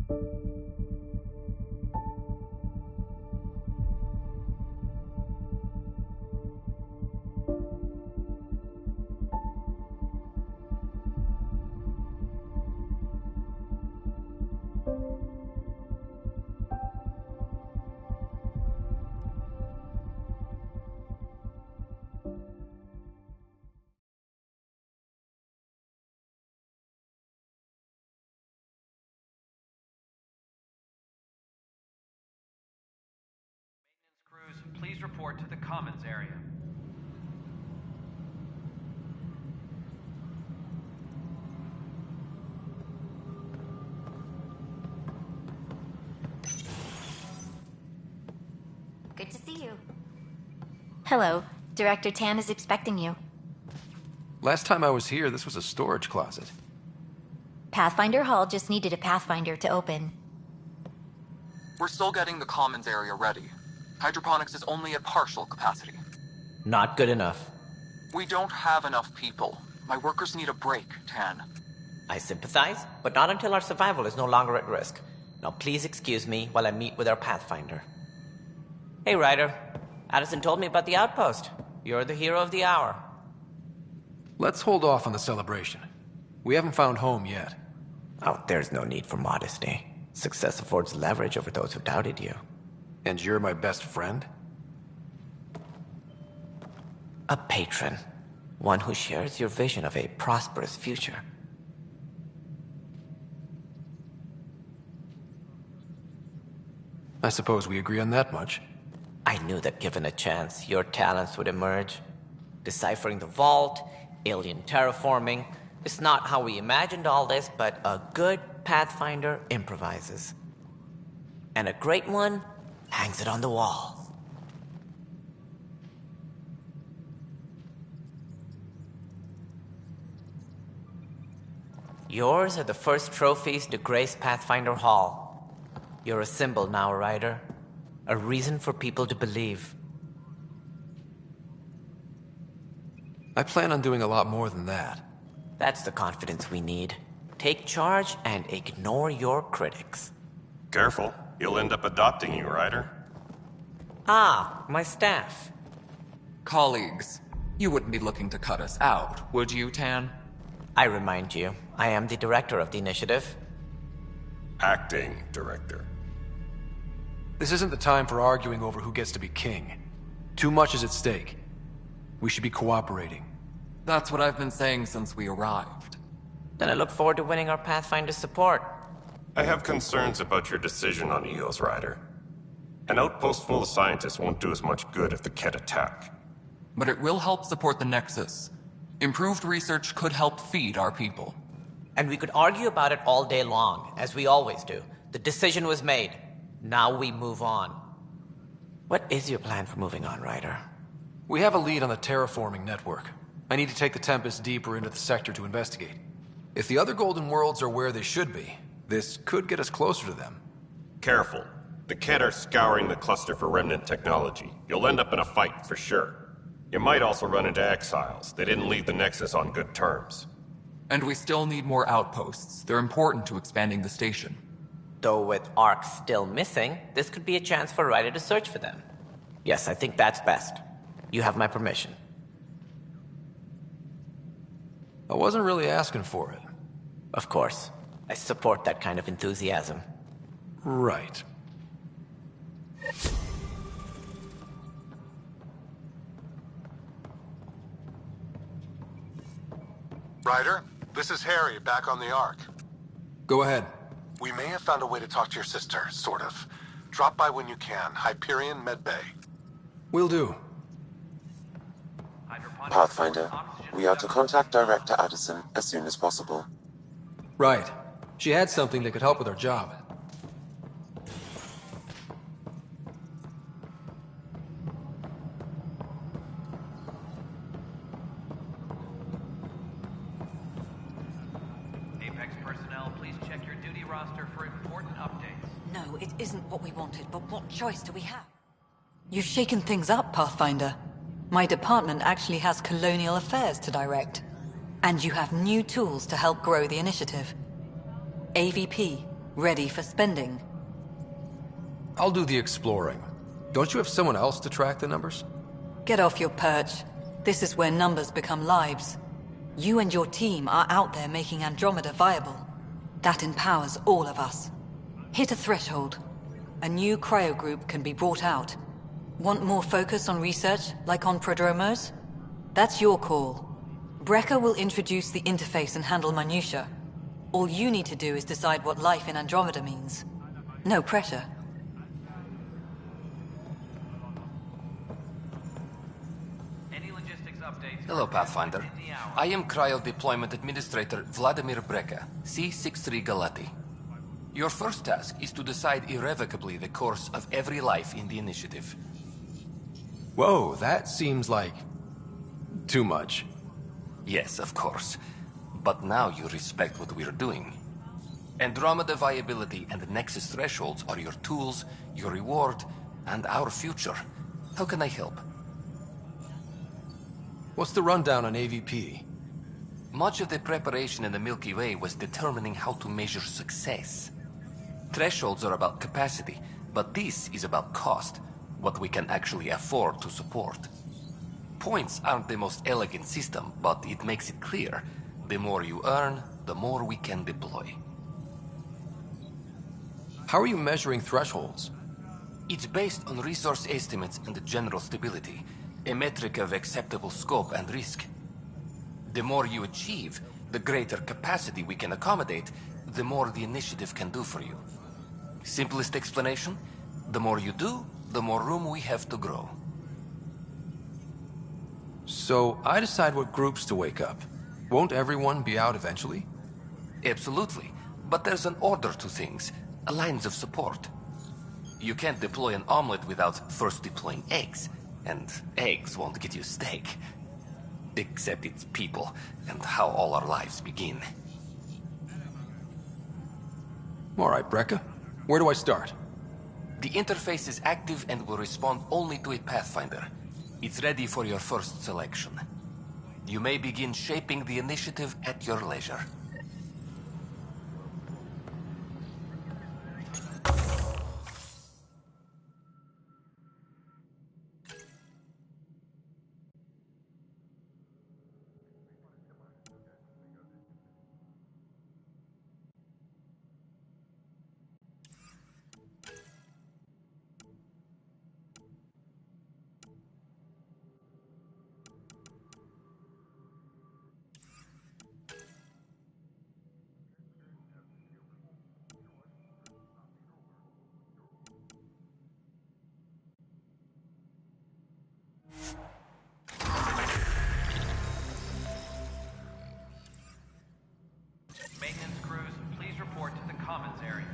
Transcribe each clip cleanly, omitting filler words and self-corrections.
Crews, please report to the Commons area. Good to see you. Hello. Director Tan is expecting you. Last time I was here, this was a storage closet. Pathfinder Hall just needed a Pathfinder to open. We're still getting the Commons area ready. Hydroponics is only at partial capacity. Not good enough. We don't have enough people. My workers need a break, Tan. I sympathize, but not until our survival is no longer at risk. Now please excuse me while I meet with our Pathfinder. Hey, Ryder. Addison told me about the outpost. You're the hero of the hour. Let's hold off on the celebration. We haven't found home yet. Oh, there's no need for modesty. Success affords leverage over those who doubted you. And you're my best friend? A patron. One who shares your vision of a prosperous future. I suppose we agree on that much. I knew that given a chance, your talents would emerge. Deciphering the vault, alien terraforming. It's not how we imagined all this, but a good Pathfinder improvises. And a great one hangs it on the wall. Yours are the first trophies to grace Pathfinder Hall. You're a symbol now, Ryder. A reason for people to believe. I plan on doing a lot more than that. That's the confidence we need. Take charge and ignore your critics. Careful. He'll end up adopting you, Ryder. Ah, my staff. Colleagues, you wouldn't be looking to cut us out, would you, Tan? I remind you, I am the director of the initiative. Acting director. This isn't the time for arguing over who gets to be king. Too much is at stake. We should be cooperating. That's what I've been saying since we arrived. Then I look forward to winning our Pathfinder support. I have concerns about your decision on Eos, Ryder. An outpost full of scientists won't do as much good if the Kett attack. But it will help support the Nexus. Improved research could help feed our people. And we could argue about it all day long, as we always do. The decision was made. Now we move on. What is your plan for moving on, Ryder? We have a lead on the terraforming network. I need to take the Tempest deeper into the sector to investigate. If the other Golden Worlds are where they should be, this could get us closer to them. Careful. The Kett are scouring the cluster for remnant technology. You'll end up in a fight, for sure. You might also run into exiles. They didn't leave the Nexus on good terms. And we still need more outposts. They're important to expanding the station. Though with Ark still missing, this could be a chance for Ryder to search for them. Yes, I think that's best. You have my permission. I wasn't really asking for it. Of course. I support that kind of enthusiasm. Right. Ryder, this is Harry, back on the Ark. Go ahead. We may have found a way to talk to your sister, sort of. Drop by when you can. Hyperion Med Bay. Will do. Pathfinder, we are to contact Director Addison as soon as possible. Right. She had something that could help with her job. Apex personnel, please check your duty roster for important updates. No, it isn't what we wanted, but what choice do we have? You've shaken things up, Pathfinder. My department actually has colonial affairs to direct. And you have new tools to help grow the initiative. AVP, ready for spending. I'll do the exploring. Don't you have someone else to track the numbers? Get off your perch. This is where numbers become lives. You and your team are out there making Andromeda viable. That empowers all of us. Hit a threshold. A new cryo group can be brought out. Want more focus on research, like on prodromos? That's your call. Brecker will introduce the interface and handle minutiae. All you need to do is decide what life in Andromeda means. No pressure. Any logistics updates? Hello, Pathfinder. I am Cryo Deployment Administrator Vladimir Breca, C-63 Galati. Your first task is to decide irrevocably the course of every life in the initiative. Whoa, that seems like... too much. Yes, of course. But now you respect what we're doing. Andromeda viability and Nexus thresholds are your tools, your reward, and our future. How can I help? What's the rundown on AVP? Much of the preparation in the Milky Way was determining how to measure success. Thresholds are about capacity, but this is about cost, what we can actually afford to support. Points aren't the most elegant system, but it makes it clear. The more you earn, the more we can deploy. How are you measuring thresholds? It's based on resource estimates and general stability, a metric of acceptable scope and risk. The more you achieve, the greater capacity we can accommodate, the more the initiative can do for you. Simplest explanation, the more you do, the more room we have to grow. So, I decide what groups to wake up. Won't everyone be out eventually? Absolutely, but there's an order to things, lines of support. You can't deploy an omelet without first deploying eggs, and eggs won't get you steak. Except it's people, and how all our lives begin. Alright, Breca. Where do I start? The interface is active and will respond only to a Pathfinder. It's ready for your first selection. You may begin shaping the initiative at your leisure. Maintenance crews, please report to the commons area.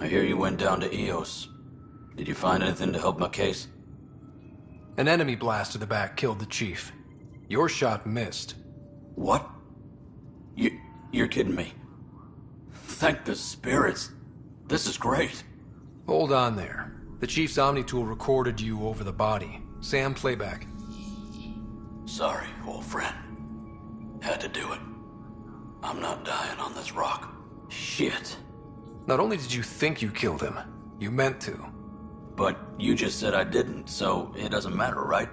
I hear you went down to EOS. Did you find anything to help my case? An enemy blast to the back killed the chief. Your shot missed. What? You're kidding me. Thank the spirits. This is great. Hold on there. The chief's Omni tool recorded you over the body. Sam, playback. Sorry, old friend. Had to do it. I'm not dying on this rock. Shit. Not only did you think you killed him, you meant to. But you just said I didn't, so it doesn't matter, right?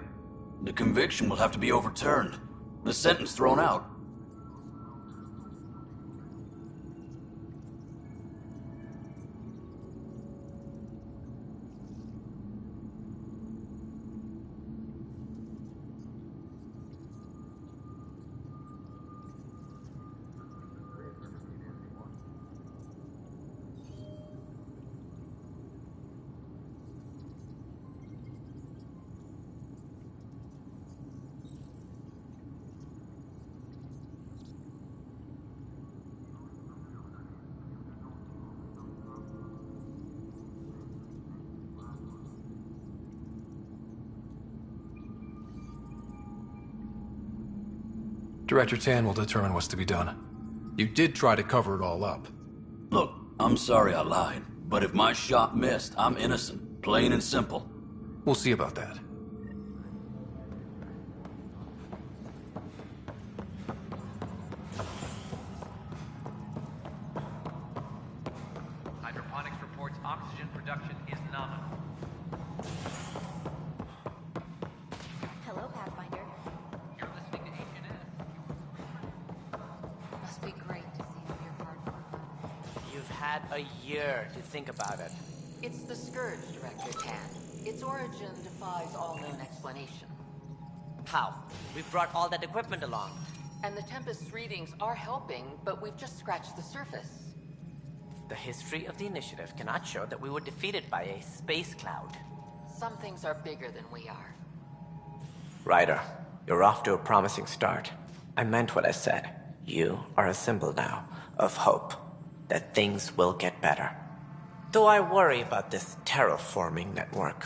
The conviction will have to be overturned. The sentence thrown out. Director Tan will determine what's to be done. You did try to cover it all up. Look, I'm sorry I lied, but if my shot missed, I'm innocent. Plain and simple. We'll see about that. Hydroponics reports oxygen production is nominal. Hello, Pathfinder. You're listening to HNS. Must be great to see all your hard work. You've had a year to think about it. It's the Scourge, Director Tan. Its origin defies all known explanation. How? We've brought all that equipment along. And the Tempest's readings are helping, but we've just scratched the surface. The history of the initiative cannot show that we were defeated by a space cloud. Some things are bigger than we are. Ryder, you're off to a promising start. I meant what I said. You are a symbol now of hope that things will get better. Though I worry about this terraforming network.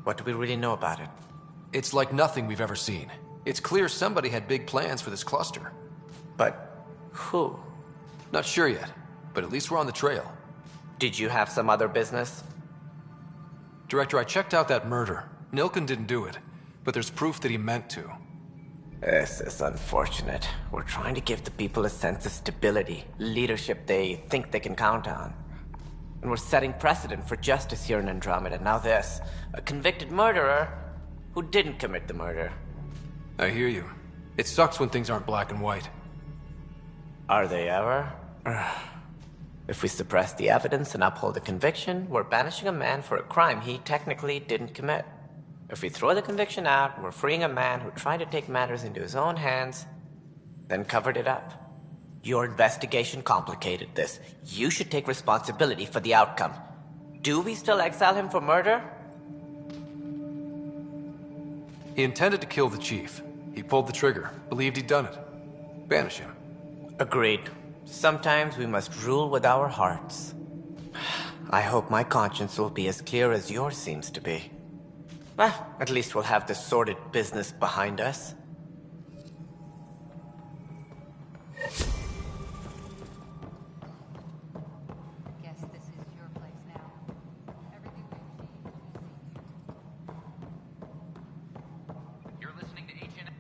What do we really know about it? It's like nothing we've ever seen. It's clear somebody had big plans for this cluster. But who? Not sure yet, but at least we're on the trail. Did you have some other business? Director, I checked out that murder. Nilken didn't do it, but there's proof that he meant to. This is unfortunate. We're trying to give the people a sense of stability, leadership they think they can count on. And we're setting precedent for justice here in Andromeda. Now this, a convicted murderer who didn't commit the murder. I hear you. It sucks when things aren't black and white. Are they ever? If we suppress the evidence and uphold the conviction, we're banishing a man for a crime he technically didn't commit. If we throw the conviction out, we're freeing a man who tried to take matters into his own hands, then covered it up. Your investigation complicated this. You should take responsibility for the outcome. Do we still exile him for murder? He intended to kill the chief. He pulled the trigger, believed he'd done it. Banish him. Agreed. Sometimes we must rule with our hearts. I hope my conscience will be as clear as yours seems to be. Well, at least we'll have this sordid business behind us. Guess this is your place now. Everything we've seen. You're listening to HNS.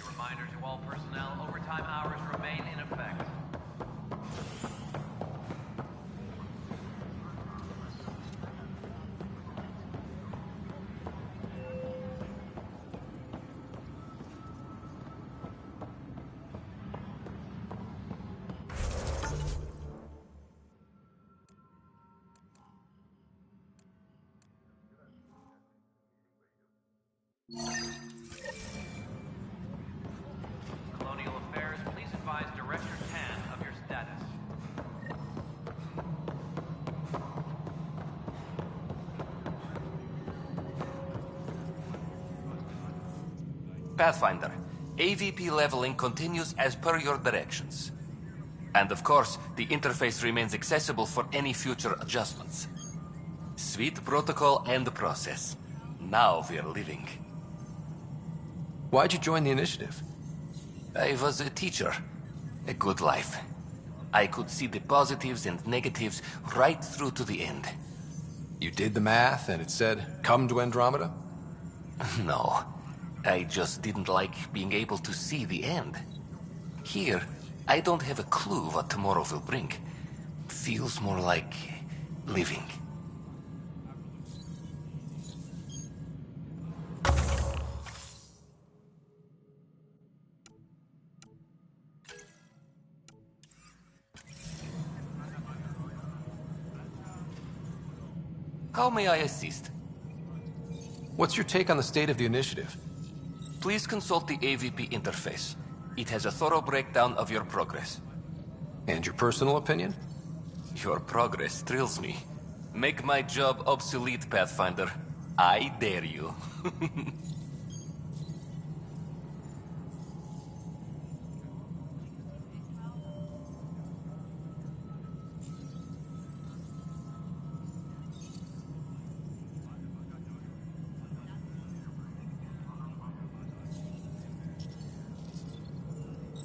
A reminder to all personnel, overtime hours remain in effect. Colonial Affairs, please advise Director Tan of your status. Pathfinder, AVP leveling continues as per your directions. And of course, the interface remains accessible for any future adjustments. Sweet protocol and process. Now we're living. Why'd you join the initiative? I was a teacher. A good life. I could see the positives and negatives right through to the end. You did the math and it said, come to Andromeda? No, I just didn't like being able to see the end. Here, I don't have a clue what tomorrow will bring. Feels more like living. How may I assist? What's your take on the state of the initiative? Please consult the AVP interface. It has a thorough breakdown of your progress. And your personal opinion? Your progress thrills me. Make my job obsolete, Pathfinder. I dare you.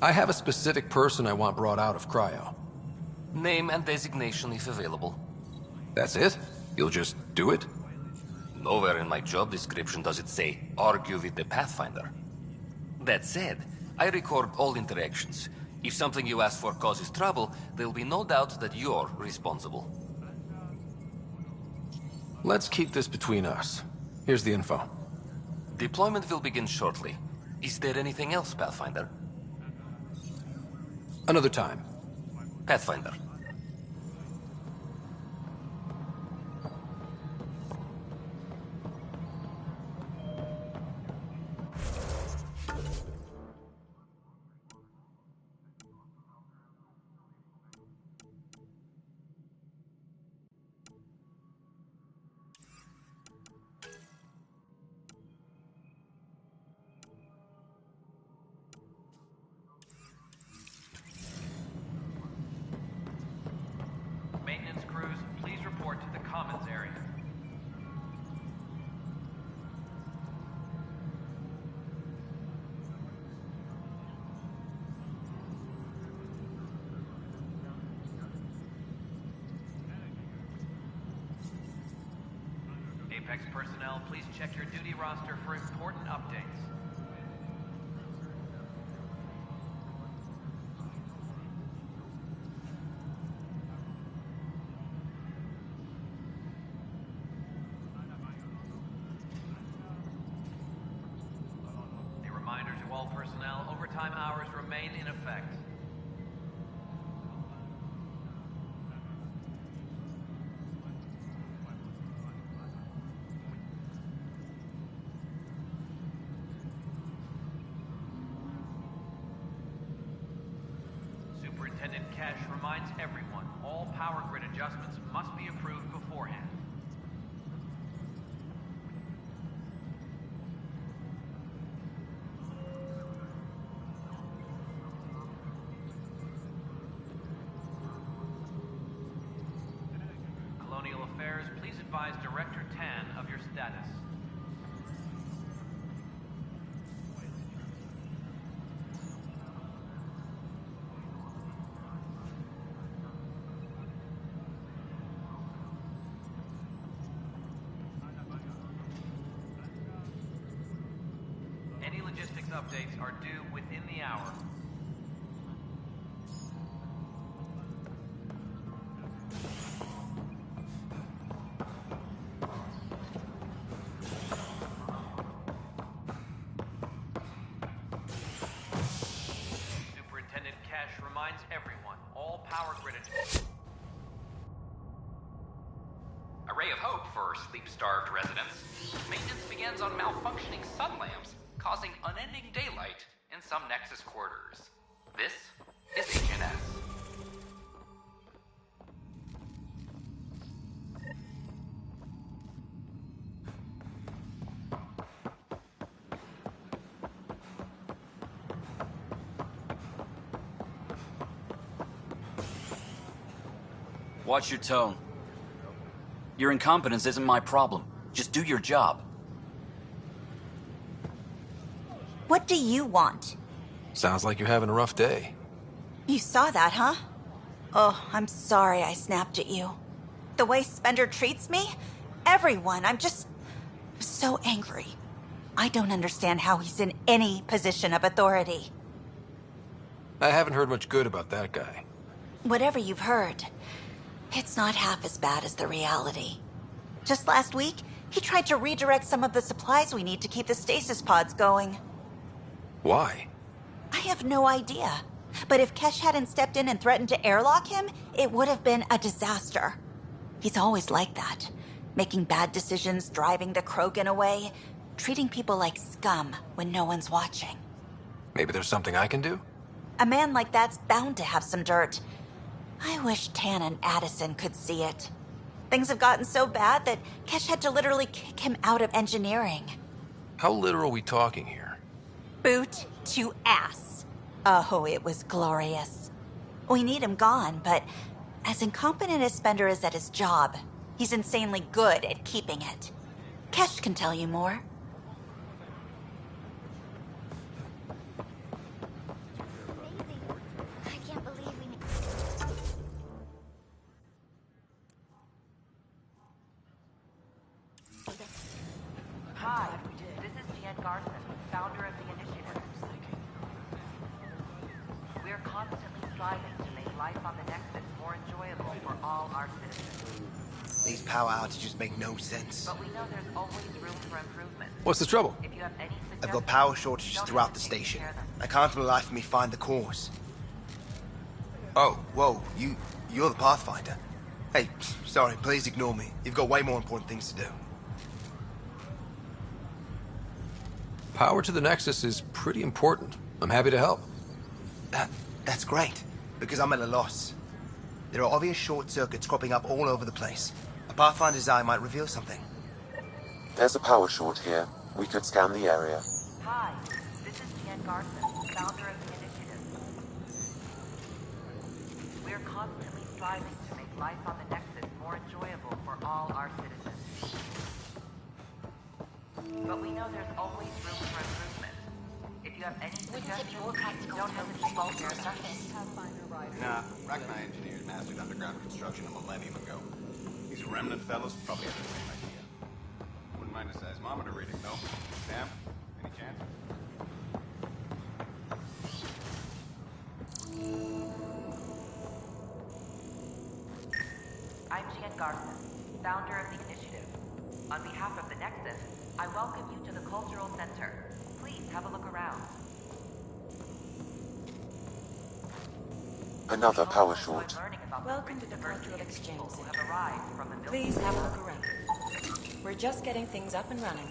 I have a specific person I want brought out of cryo. Name and designation if available. That's it? You'll just do it? Nowhere in my job description does it say, argue with the Pathfinder. That said, I record all interactions. If something you ask for causes trouble, there'll be no doubt that you're responsible. Let's keep this between us. Here's the info. Deployment will begin shortly. Is there anything else, Pathfinder? Another time. Pathfinder. Maintenance crews, please report to the commons area. Apex personnel, please check your duty roster for important updates. A reminder to all personnel, overtime hours remain in effect. Superintendent Cash reminds everyone, all power grid adjustments must be approved beforehand. Colonial Affairs, please advise Director Tan of your status. Any logistics updates are due within the hour. Superintendent Cash reminds everyone, all power grid A ray of hope for sleep-starved residents. Maintenance begins on malfunctioning sun lamps, causing unending daylight in some Nexus quarters. This is HNS. Watch your tone. Your incompetence isn't my problem. Just do your job. What do you want? Sounds like you're having a rough day. You saw that, huh? Oh, I'm sorry I snapped at you. The way Spender treats me? Everyone, I'm just so angry. I don't understand how he's in any position of authority. I haven't heard much good about that guy. Whatever you've heard, it's not half as bad as the reality. Just last week, he tried to redirect some of the supplies we need to keep the stasis pods going. Why? I have no idea. But if Kesh hadn't stepped in and threatened to airlock him, it would have been a disaster. He's always like that. Making bad decisions, driving the Krogan away, treating people like scum when no one's watching. Maybe there's something I can do? A man like that's bound to have some dirt. I wish Tan and Addison could see it. Things have gotten so bad that Kesh had to literally kick him out of engineering. How literal are we talking here? Boot to ass. Oh, it was glorious. We need him gone, but as incompetent as Spender is at his job, he's insanely good at keeping it. Kesh can tell you more. I can't believe we... Hi, this is Jan Garson, founder of the initiative. We're constantly striving to make life on the Nexus more enjoyable for all our citizens. These power outages make no sense. But we know there's always room for improvement. What's the trouble? If you have any I've got power shortages throughout the station. I can't for the life of me find the cause. Oh, whoa, you're the Pathfinder. Hey, sorry, please ignore me. You've got way more important things to do. Power to the Nexus is pretty important. I'm happy to help. That's great, because I'm at a loss. There are obvious short circuits cropping up all over the place. A Pathfinder's eye might reveal something. There's a power short here. We could scan the area. Hi, this is Jan Garson, founder of the initiative. We're constantly striving to make life on the Nexus more enjoyable for all our citizens. But we know there's always room for improvement. If you have any suggestions, don't hesitate to share them. Nah, Rack and I engineers mastered underground construction a millennium ago. These remnant fellows probably have the same idea. Wouldn't mind a seismometer reading, though. Sam, any chance? I'm Jan Garson, founder of the initiative. On behalf of the Nexus, I welcome you to the Cultural Center. Please have a look around. Another power short. Welcome to the Cultural Exchange Center. Please have a look around. We're just getting things up and running.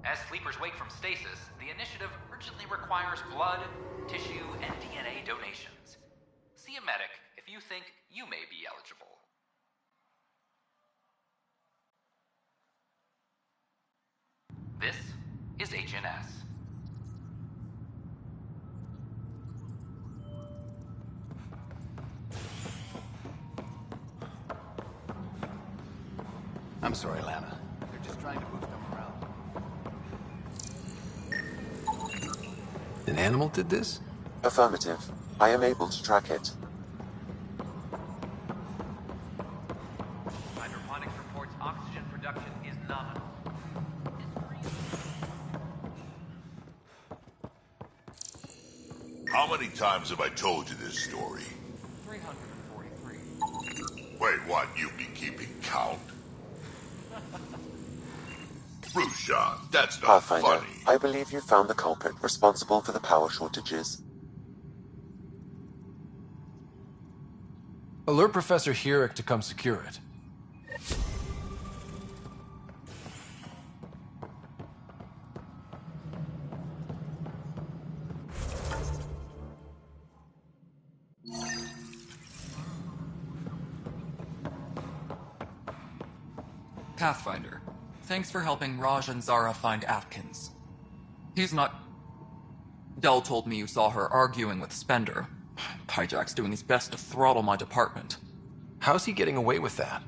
As sleepers wake from stasis, the initiative urgently requires blood, tissue, and DNA donations. See a medic if you think you may be eligible. This is HNS. I'm sorry, Lana. They're just trying to move them around. An animal did this? Affirmative. I am able to track it. Hydroponics reports oxygen production is nominal. How many times have I told you this story? 343. Wait, what? You've been keeping count? Rushan, that's not Pathfinder, funny. I believe you found the culprit responsible for the power shortages. Alert Professor Hurek to come secure it. Pathfinder, thanks for helping Raj and Zara find Atkins. He's not... Dell told me you saw her arguing with Spender. Pyjack's doing his best to throttle my department. How's he getting away with that?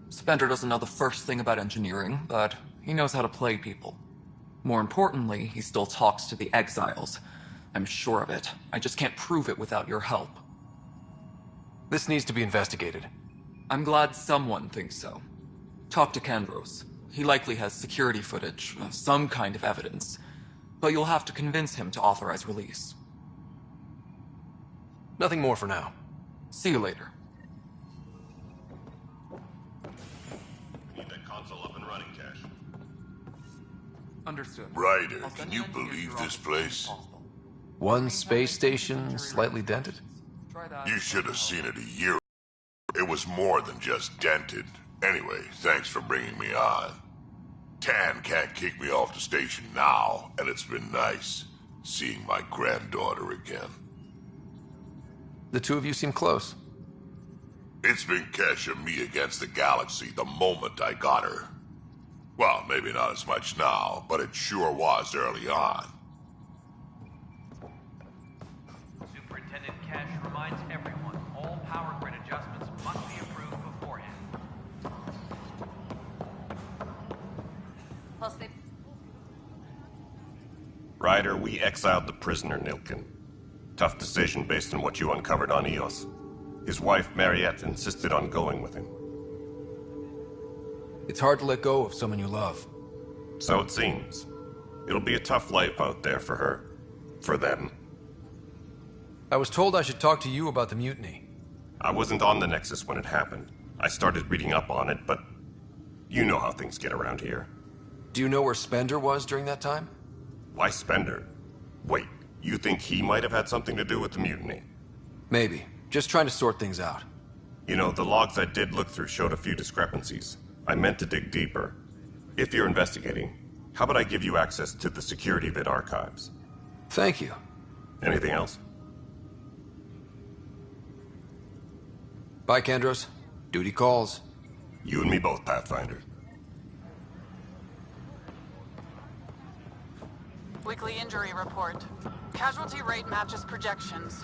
Spender doesn't know the first thing about engineering, but he knows how to play people. More importantly, he still talks to the exiles. I'm sure of it. I just can't prove it without your help. This needs to be investigated. I'm glad someone thinks so. Talk to Kandros. He likely has security footage, some kind of evidence. But you'll have to convince him to authorize release. Nothing more for now. See you later. Need that console up and running, Cash. Understood. Ryder, can you believe this place? One space station, slightly dented? You should have seen it a year ago. It was more than just dented. Anyway, thanks for bringing me on. Tan can't kick me off the station now, and it's been nice seeing my granddaughter again. The two of you seem close. It's been Kesh and me against the galaxy the moment I got her. Well, maybe not as much now, but it sure was early on. Superintendent Cash reminds everyone all power grid adjustments must be approved beforehand. Ryder, we exiled the prisoner Nilkin. Tough decision based on what you uncovered on Eos. His wife, Mariette, insisted on going with him. It's hard to let go of someone you love. So it seems. It'll be a tough life out there for her. For them. I was told I should talk to you about the mutiny. I wasn't on the Nexus when it happened. I started reading up on it, but you know how things get around here. Do you know where Spender was during that time? Why Spender? Wait, you think he might have had something to do with the mutiny? Maybe. Just trying to sort things out. You know, the logs I did look through showed a few discrepancies. I meant to dig deeper. If you're investigating, how about I give you access to the security vid archives? Thank you. Anything else? Bye, Kandros. Duty calls. You and me both, Pathfinder. Weekly injury report. Casualty rate matches projections.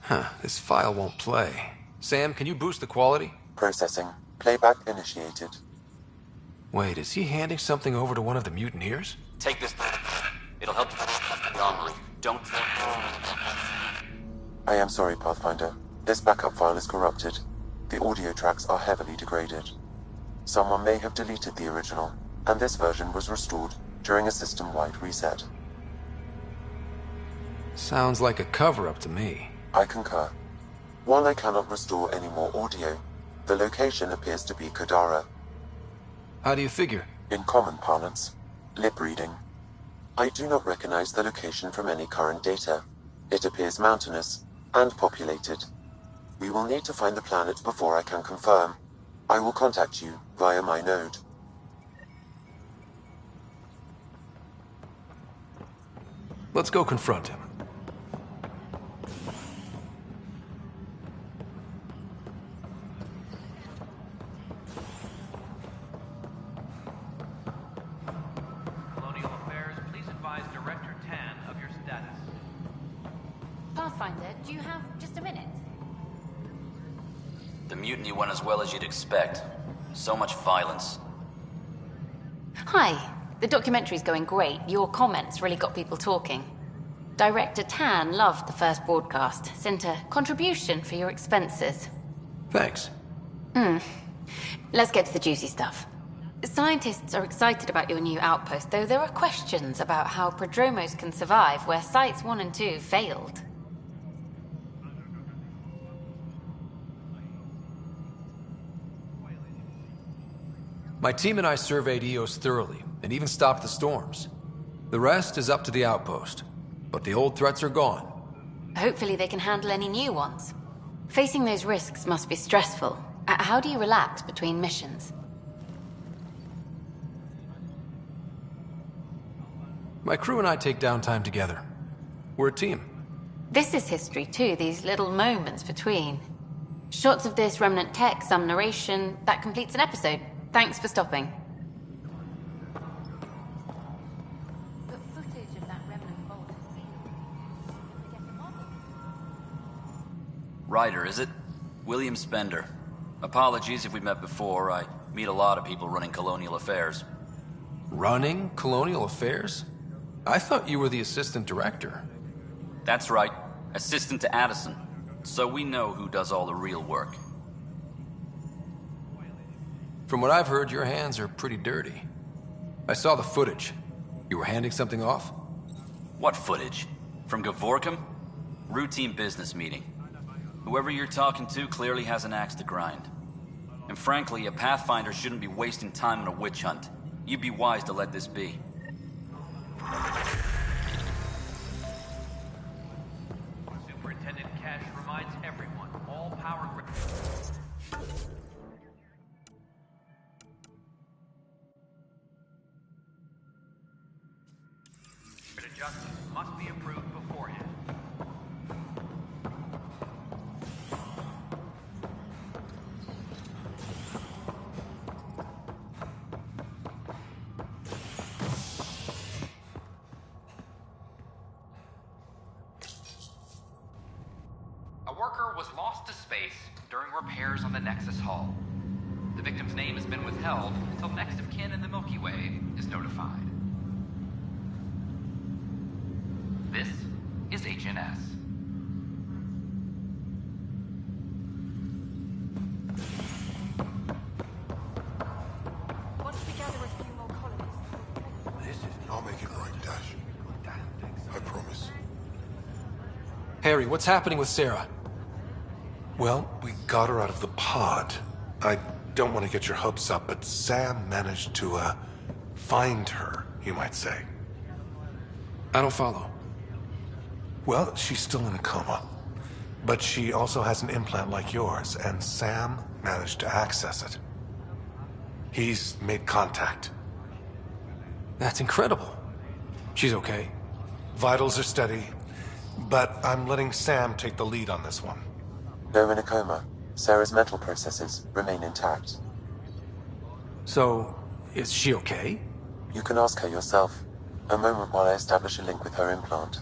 Huh, this file won't play. Sam, can you boost the quality? Processing. Playback initiated. Wait, is he handing something over to one of the mutineers? Take this. It'll help you the armory. Don't... I am sorry, Pathfinder. This backup file is corrupted. The audio tracks are heavily degraded. Someone may have deleted the original, and this version was restored during a system-wide reset. Sounds like a cover-up to me. I concur. While I cannot restore any more audio, the location appears to be Kadara. How do you figure? In common parlance, lip reading. I do not recognize the location from any current data. It appears mountainous and populated. We will need to find the planet before I can confirm. I will contact you via my node. Let's go confront him. Colonial Affairs, please advise Director Tan of your status. Pathfinder, do you have just a minute? The mutiny went as well as you'd expect. So much violence. Hi. The documentary's going great. Your comments really got people talking. Director Tan loved the first broadcast. Sent a contribution for your expenses. Thanks. Let's get to the juicy stuff. Scientists are excited about your new outpost, though there are questions about how prodromos can survive where Sites 1 and 2 failed. My team and I surveyed Eos thoroughly, and even stopped the storms. The rest is up to the outpost, but the old threats are gone. Hopefully they can handle any new ones. Facing those risks must be stressful. How do you relax between missions? My crew and I take downtime together. We're a team. This is history too, these little moments between. Shots of this remnant tech, some narration, that completes an episode. Thanks for stopping. But footage of that remnant vault is sealed. Ryder, is it? William Spender. Apologies if we met before. I meet a lot of people running colonial affairs. Running colonial affairs? I thought you were the assistant director. That's right. Assistant to Addison. So we know who does all the real work. From what I've heard, your hands are pretty dirty. I saw the footage. You were handing something off? What footage? From Gavorkum? Routine business meeting. Whoever you're talking to clearly has an axe to grind. And frankly, a Pathfinder shouldn't be wasting time on a witch hunt. You'd be wise to let this be. Superintendent Cash reminds everyone, all power grid... adjustments must be approved beforehand. A worker was lost to space during repairs on the Nexus Hull. The victim's name has been withheld until next of kin in the Milky Way is notified. This is HNS. Once we gather a few more colonists... I'll make it right, Dash. I promise. Harry, what's happening with Sarah? Well, we got her out of the pod. I don't want to get your hopes up, but Sam managed to, find her, you might say. I don't follow. Well, she's still in a coma. But she also has an implant like yours, and Sam managed to access it. He's made contact. That's incredible. She's okay. Vitals are steady, but I'm letting Sam take the lead on this one. Though in a coma, Sarah's mental processes remain intact. So, is she okay? You can ask her yourself. A moment while I establish a link with her implant.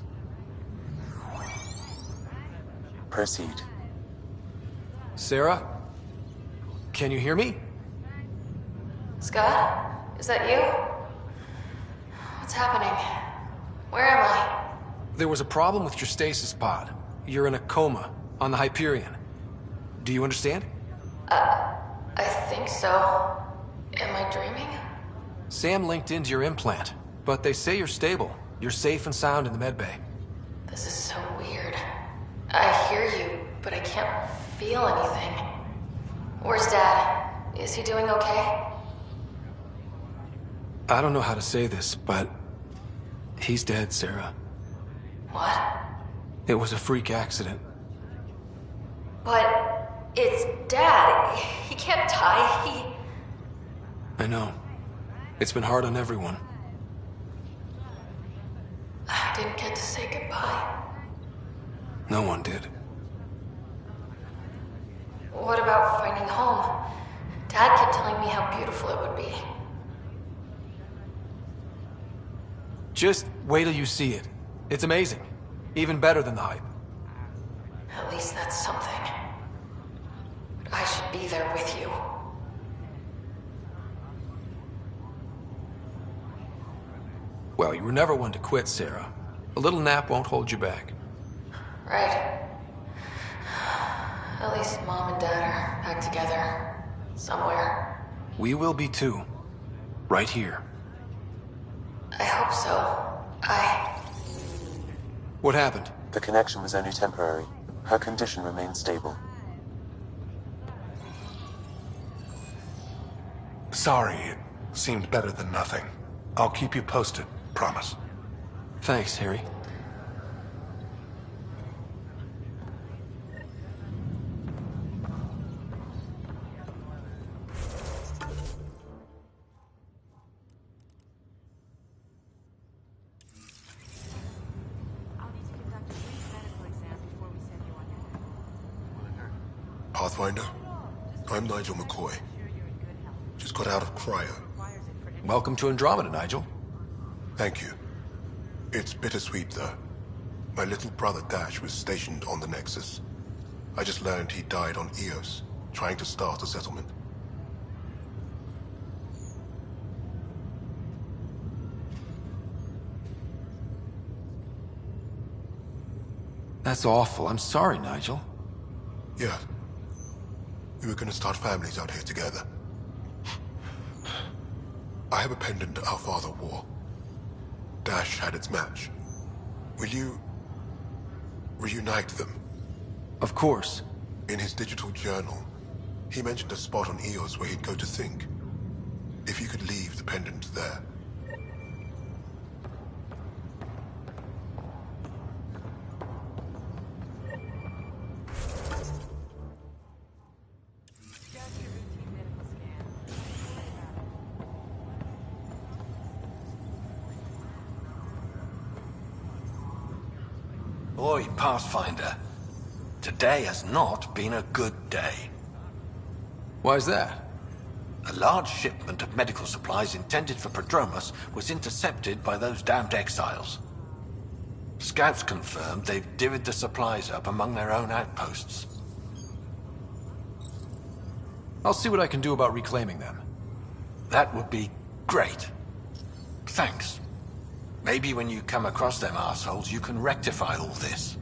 Proceed. Sarah? Can you hear me? Scott? Is that you? What's happening? Where am I? There was a problem with your stasis pod. You're in a coma on the Hyperion. Do you understand? I think so. Am I dreaming? Sam linked into your implant, but they say you're stable. You're safe and sound in the medbay. This is so weird. I hear you, but I can't feel anything. Where's Dad? Is he doing okay? I don't know how to say this, but he's dead, Sarah. What? It was a freak accident. But it's Dad. He can't die. I know. It's been hard on everyone. I didn't get to say goodbye. No one did. What about finding home? Dad kept telling me how beautiful it would be. Just wait till you see it. It's amazing. Even better than the hype. At least that's something. But I should be there with you. Well, you were never one to quit, Sarah. A little nap won't hold you back. Right. At least Mom and Dad are back together. Somewhere. We will be too. Right here. I hope so. What happened? The connection was only temporary. Her condition remains stable. Sorry, it seemed better than nothing. I'll keep you posted, promise. Thanks, Harry. I'll need to conduct a brief medical Pathfinder, I'm Nigel McCoy. Just got out of cryo. Welcome to Andromeda, Nigel. Thank you. It's bittersweet, though. My little brother Dash was stationed on the Nexus. I just learned he died on Eos, trying to start a settlement. That's awful. I'm sorry, Nigel. Yeah. We were gonna start families out here together. I have a pendant our father wore. Dash had its match. Will you reunite them? Of course. In his digital journal, he mentioned a spot on Eos where he'd go to think. If you could leave the pendant there. Oi, Pathfinder. Today has not been a good day. Why's that? A large shipment of medical supplies intended for Prodromos was intercepted by those damned exiles. Scouts confirmed they've divvied the supplies up among their own outposts. I'll see what I can do about reclaiming them. That would be great. Thanks. Maybe when you come across them assholes, you can rectify all this.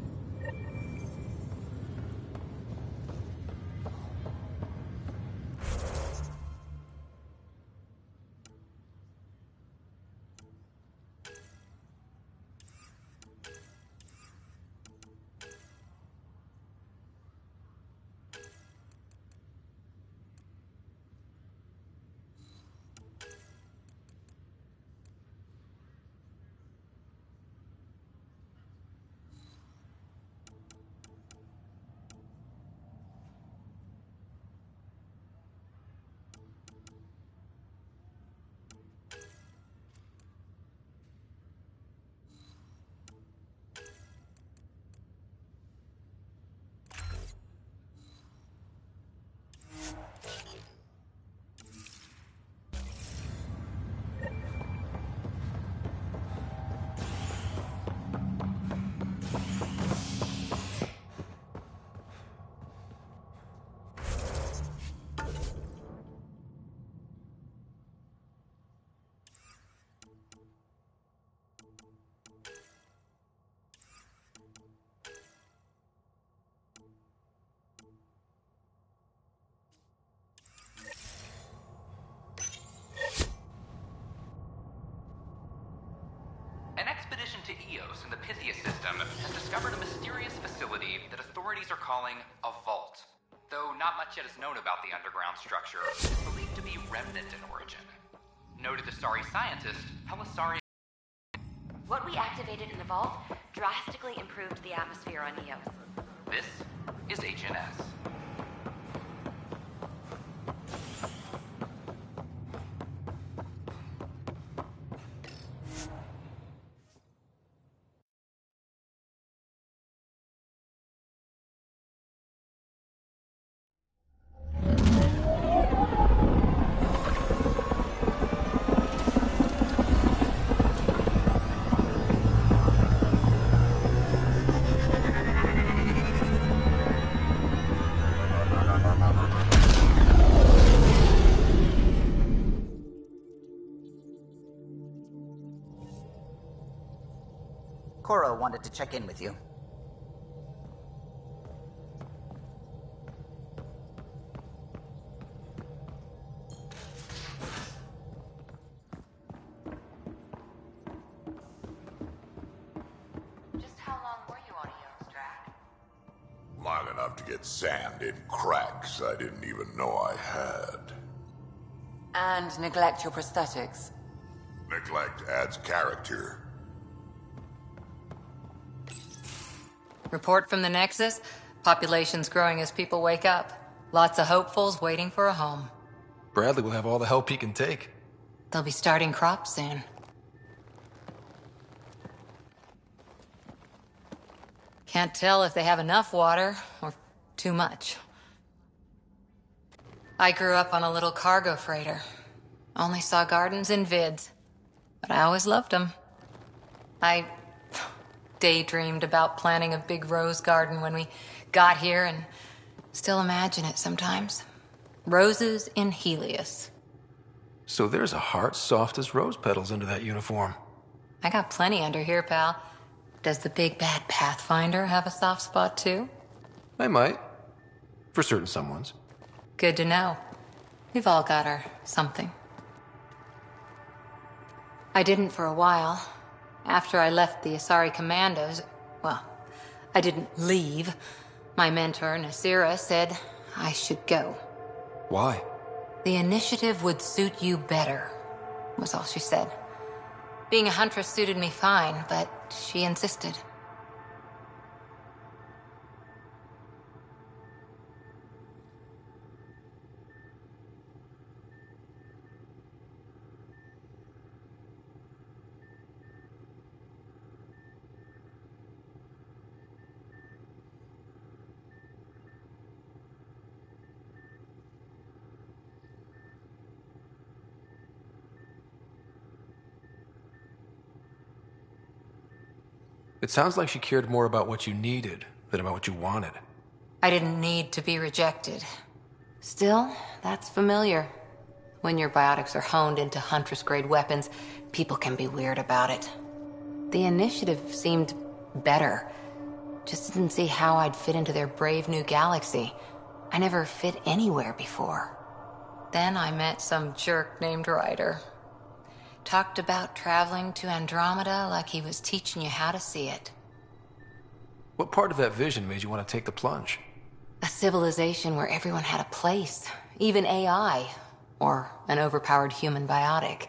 An expedition to Eos in the Pythia system has discovered a mysterious facility that authorities are calling a vault. Though not much yet is known about the underground structure, it's believed to be remnant in origin. Noted Asari scientist, Pelisari. What we activated in the vault drastically improved the atmosphere on Eos. This is HNS. Cora wanted to check in with you. Just how long were you on Eos, Drac? Long enough to get sand in cracks I didn't even know I had. And neglect your prosthetics. Neglect adds character. Report from the Nexus. Population's growing as people wake up. Lots of hopefuls waiting for a home. Bradley will have all the help he can take. They'll be starting crops soon. Can't tell if they have enough water or too much. I grew up on a little cargo freighter. Only saw gardens in vids, but I always loved them. I daydreamed about planting a big rose garden when we got here and still imagine it sometimes. Roses in Helios. So there's a heart soft as rose petals under that uniform. I got plenty under here, pal. Does the big bad Pathfinder have a soft spot too? I might. For certain someones. Good to know. We've all got our something. I didn't for a while. After I left the Asari Commandos, well, I didn't leave. My mentor, Nasira, said I should go. Why? The initiative would suit you better, was all she said. Being a huntress suited me fine, but she insisted. It sounds like she cared more about what you needed than about what you wanted. I didn't need to be rejected. Still, that's familiar. When your biotics are honed into Huntress-grade weapons, people can be weird about it. The initiative seemed better. Just didn't see how I'd fit into their brave new galaxy. I never fit anywhere before. Then I met some jerk named Ryder. Talked about traveling to Andromeda like he was teaching you how to see it. What part of that vision made you want to take the plunge? A civilization where everyone had a place, even AI, or an overpowered human biotic.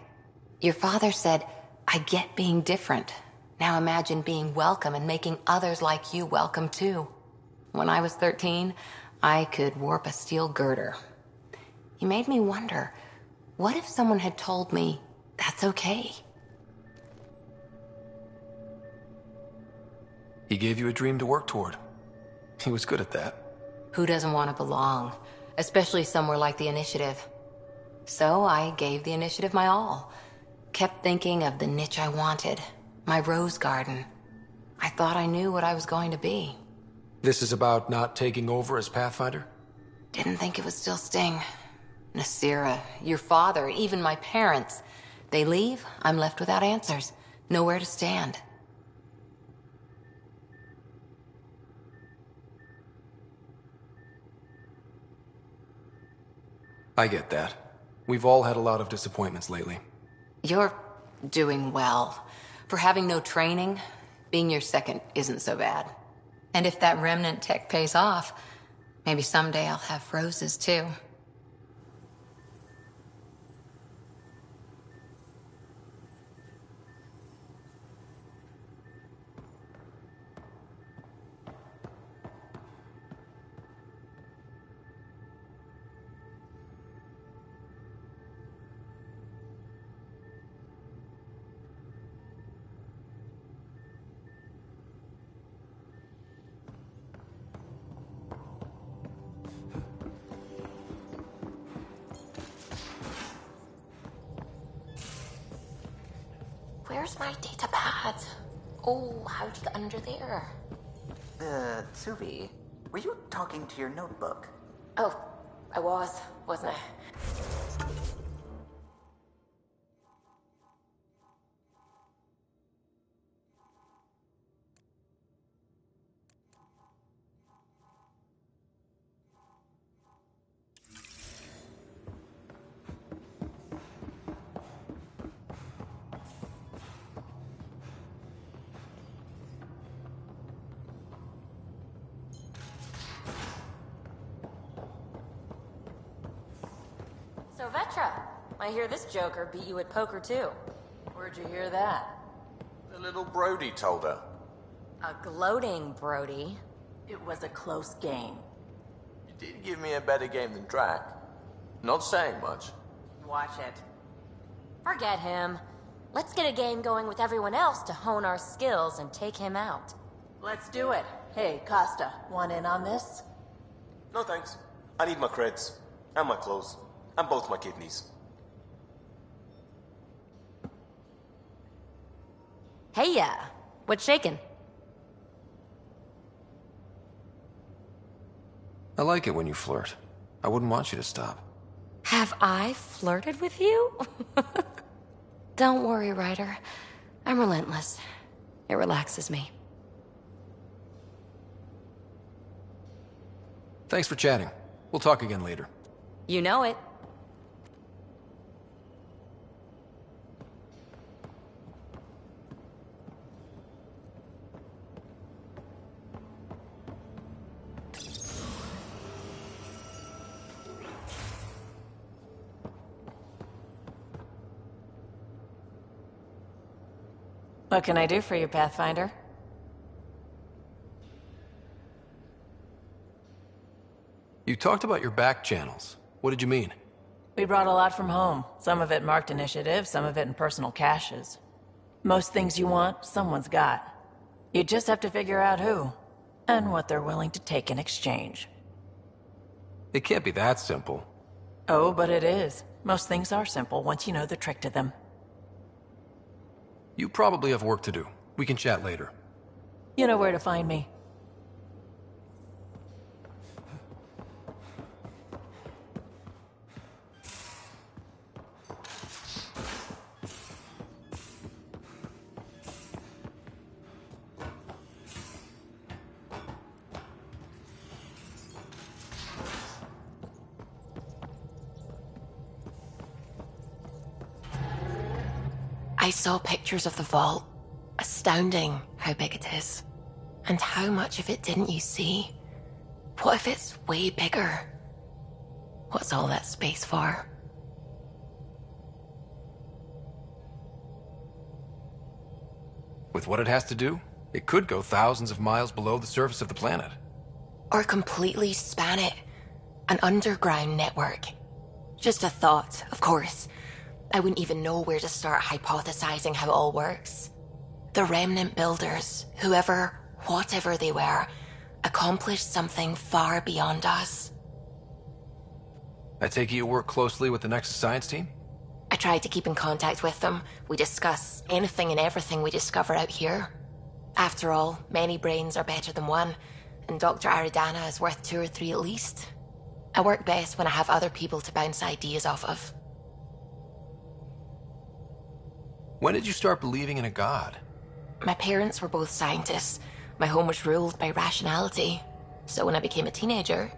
Your father said, I get being different. Now imagine being welcome and making others like you welcome too. When I was 13, I could warp a steel girder. He made me wonder, what if someone had told me that's okay? He gave you a dream to work toward. He was good at that. Who doesn't want to belong? Especially somewhere like the Initiative. So I gave the Initiative my all. Kept thinking of the niche I wanted. My rose garden. I thought I knew what I was going to be. This is about not taking over as Pathfinder? Didn't think it would still sting. Nasira, your father, even my parents. They leave, I'm left without answers. Nowhere to stand. I get that. We've all had a lot of disappointments lately. You're doing well. For having no training, being your second isn't so bad. And if that remnant tech pays off, maybe someday I'll have roses too. Where's my data pad? Oh, how'd you get under there? Suvi, were you talking to your notebook? Oh, I wasn't I? So, Vetra, I hear this joker beat you at poker too. Where'd you hear that? The little Brody told her. A gloating Brody. It was a close game. You did give me a better game than Drac. Not saying much. Watch it. Forget him. Let's get a game going with everyone else to hone our skills and take him out. Let's do it. Hey, Costa, want in on this? No thanks. I need my creds. And my clothes. And both my kidneys. Hey, what's shaking? I like it when you flirt. I wouldn't want you to stop. Have I flirted with you? Don't worry, Ryder. I'm relentless. It relaxes me. Thanks for chatting. We'll talk again later. You know it. What can I do for you, Pathfinder? You talked about your back channels. What did you mean? We brought a lot from home. Some of it marked initiative, some of it in personal caches. Most things you want, someone's got. You just have to figure out who, and what they're willing to take in exchange. It can't be that simple. Oh, but it is. Most things are simple once you know the trick to them. You probably have work to do. We can chat later. You know where to find me. I saw pictures of the vault. Astounding how big it is. And how much of it didn't you see? What if it's way bigger? What's all that space for? With what it has to do, it could go thousands of miles below the surface of the planet. Or completely span it. An underground network. Just a thought, of course. I wouldn't even know where to start hypothesizing how it all works. The Remnant builders, whoever, whatever they were, accomplished something far beyond us. I take it you work closely with the Nexus science team? I try to keep in contact with them. We discuss anything and everything we discover out here. After all, many brains are better than one, and Dr. Aridana is worth 2 or 3 at least. I work best when I have other people to bounce ideas off of. When did you start believing in a god? My parents were both scientists. My home was ruled by rationality. So when I became a teenager,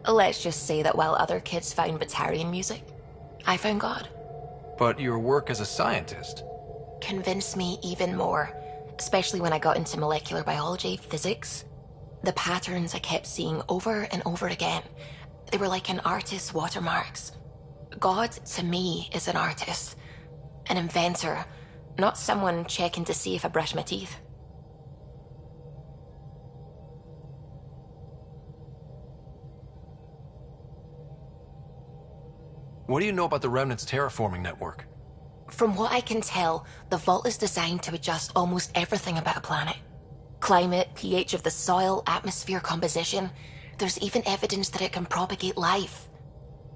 let's just say that while other kids found Batarian music, I found God. But your work as a scientist Convinced me even more, especially when I got into molecular biology, physics. The patterns I kept seeing over and over again, they were like an artist's watermarks. God, to me, is an artist. An inventor, not someone checking to see if I brush my teeth. What do you know about the Remnant's terraforming network? From what I can tell, the vault is designed to adjust almost everything about a planet. Climate, pH of the soil, atmosphere composition. There's even evidence that it can propagate life.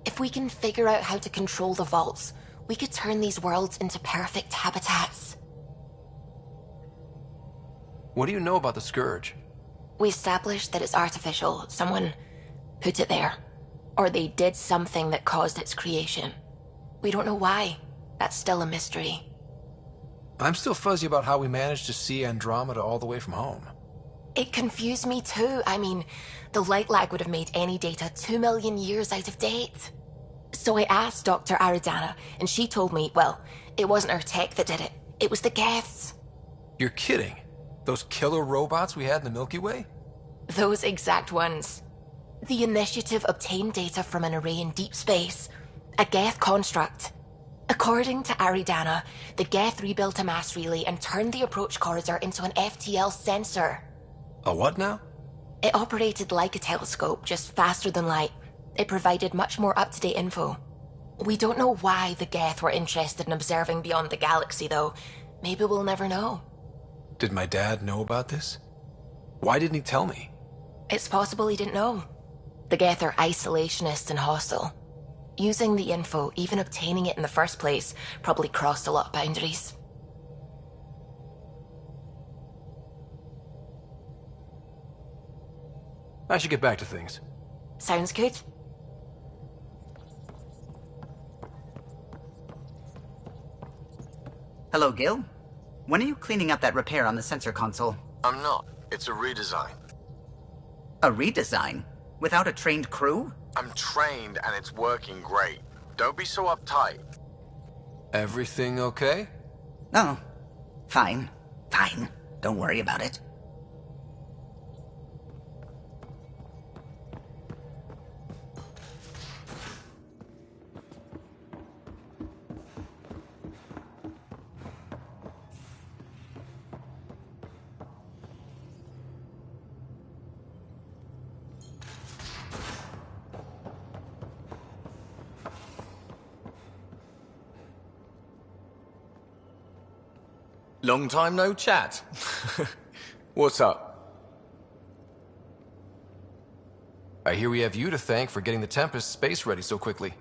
If we can figure out how to control the vaults, we could turn these worlds into perfect habitats. What do you know about the Scourge? We established that it's artificial. Someone put it there. Or they did something that caused its creation. We don't know why. That's still a mystery. I'm still fuzzy about how we managed to see Andromeda all the way from home. It confused me too. I mean, the light lag would have made any data 2 million years out of date. So I asked Dr. Aridana, and she told me, well, it wasn't her tech that did it. It was the Geths. You're kidding. Those killer robots we had in the Milky Way? Those exact ones. The Initiative obtained data from an array in deep space. A Geth construct. According to Aridana, the Geth rebuilt a mass relay and turned the approach corridor into an FTL sensor. A what now? It operated like a telescope, just faster than light. It provided much more up-to-date info. We don't know why the Geth were interested in observing beyond the galaxy, though. Maybe we'll never know. Did my dad know about this? Why didn't he tell me? It's possible he didn't know. The Geth are isolationist and hostile. Using the info, even obtaining it in the first place, probably crossed a lot of boundaries. I should get back to things. Sounds good. Hello, Gil. When are you cleaning up that repair on the sensor console? I'm not. It's a redesign. A redesign? Without a trained crew? I'm trained and it's working great. Don't be so uptight. Everything okay? Oh, fine. Fine. Don't worry about it. Long time no chat. What's up? I hear we have you to thank for getting the Tempest space ready so quickly.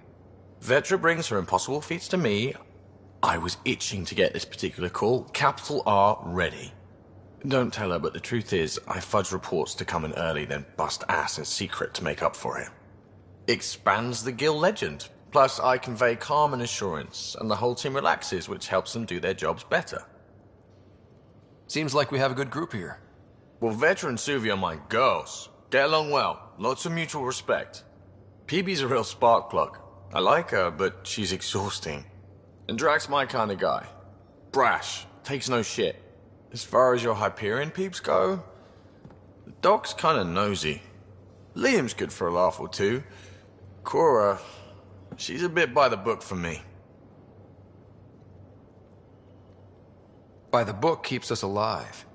Vetra brings her impossible feats to me. I was itching to get this particular call. Capital R ready. Don't tell her, but the truth is, I fudge reports to come in early, then bust ass in secret to make up for it. Expands the guild legend. Plus, I convey calm and assurance, and the whole team relaxes, which helps them do their jobs better. Seems like we have a good group here. Well, Vetra and Suvi are my girls. Get along well. Lots of mutual respect. PB's a real spark plug. I like her, but she's exhausting. And Drax's my kind of guy. Brash. Takes no shit. As far as your Hyperion peeps go, the Doc's kind of nosy. Liam's good for a laugh or two. Cora, she's a bit by the book for me. By the book keeps us alive.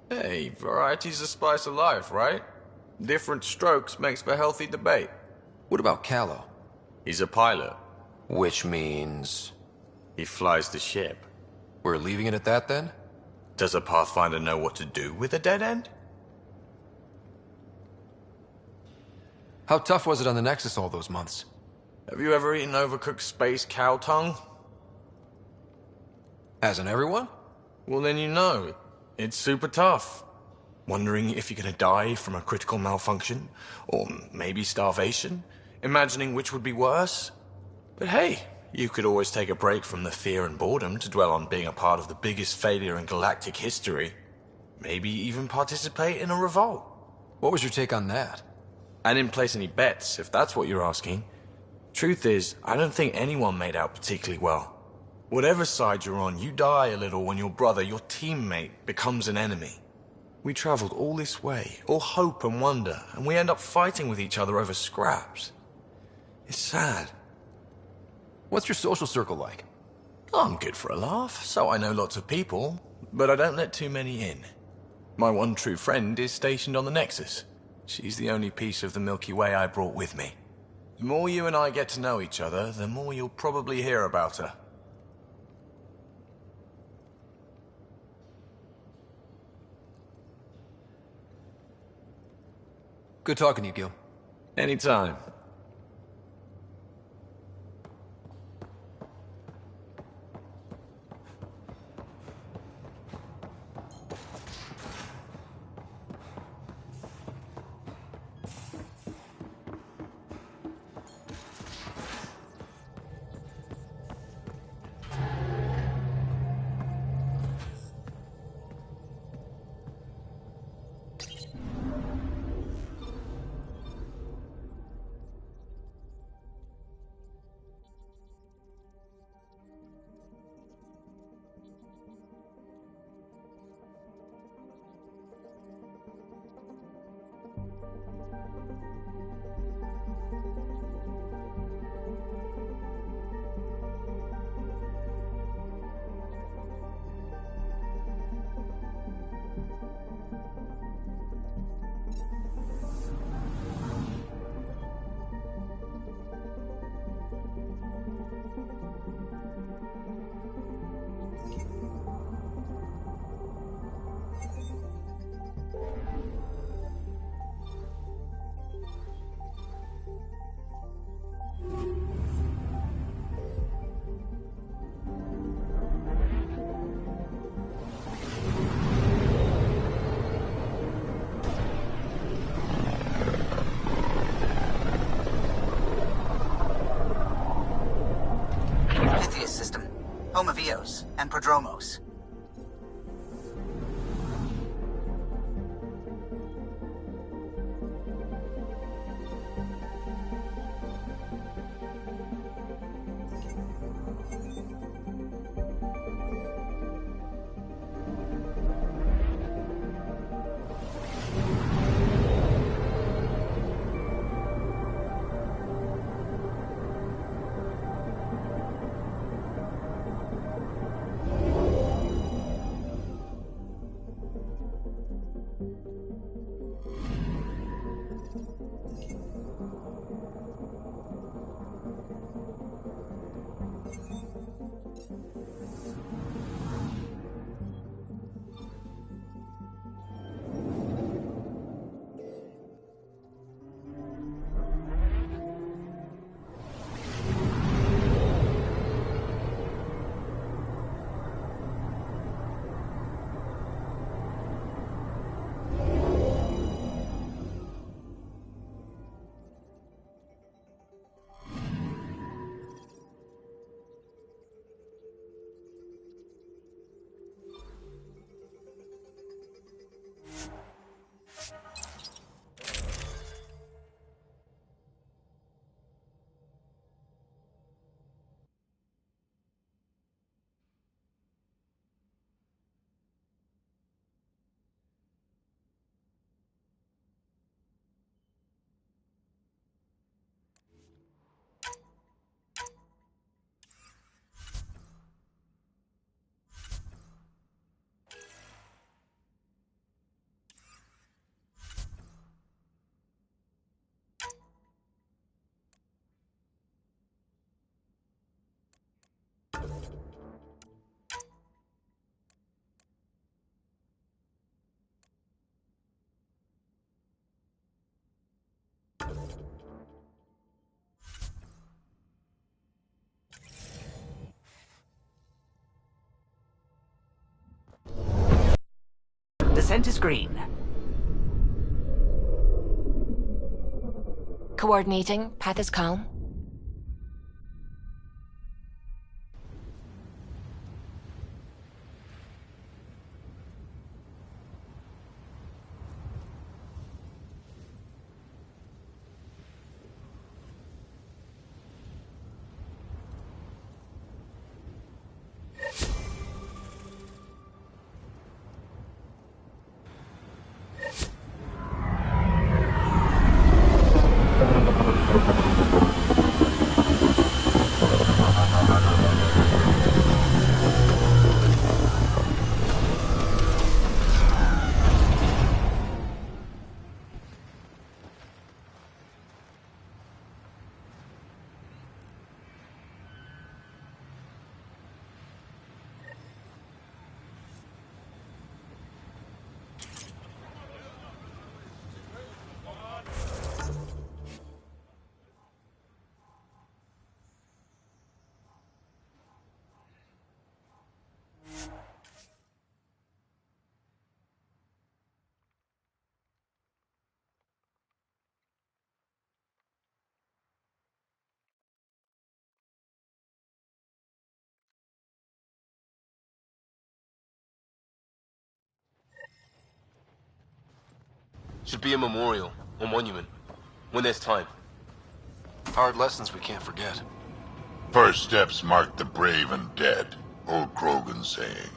Hey, variety's the spice of life, right? Different strokes makes for healthy debate. What about Callow? He's a pilot. Which means... he flies the ship. We're leaving it at that, then? Does a Pathfinder know what to do with a dead end? How tough was it on the Nexus all those months? Have you ever eaten overcooked space cow tongue? Hasn't everyone? Well, then you know. It's super tough. Wondering if you're gonna die from a critical malfunction, or maybe starvation, imagining which would be worse. But hey, you could always take a break from the fear and boredom to dwell on being a part of the biggest failure in galactic history. Maybe even participate in a revolt. What was your take on that? I didn't place any bets, if that's what you're asking. Truth is, I don't think anyone made out particularly well. Whatever side you're on, you die a little when your brother, your teammate, becomes an enemy. We traveled all this way, all hope and wonder, and we end up fighting with each other over scraps. It's sad. What's your social circle like? I'm good for a laugh, so I know lots of people, but I don't let too many in. My one true friend is stationed on the Nexus. She's the only piece of the Milky Way I brought with me. The more you and I get to know each other, the more you'll probably hear about her. Good talking to you, Gil. Anytime. and Prodromos. Descent is green. Coordinating. Path is calm. Should be a memorial, a monument, when there's time. Hard lessons we can't forget. First steps mark the brave and dead, old Krogan saying.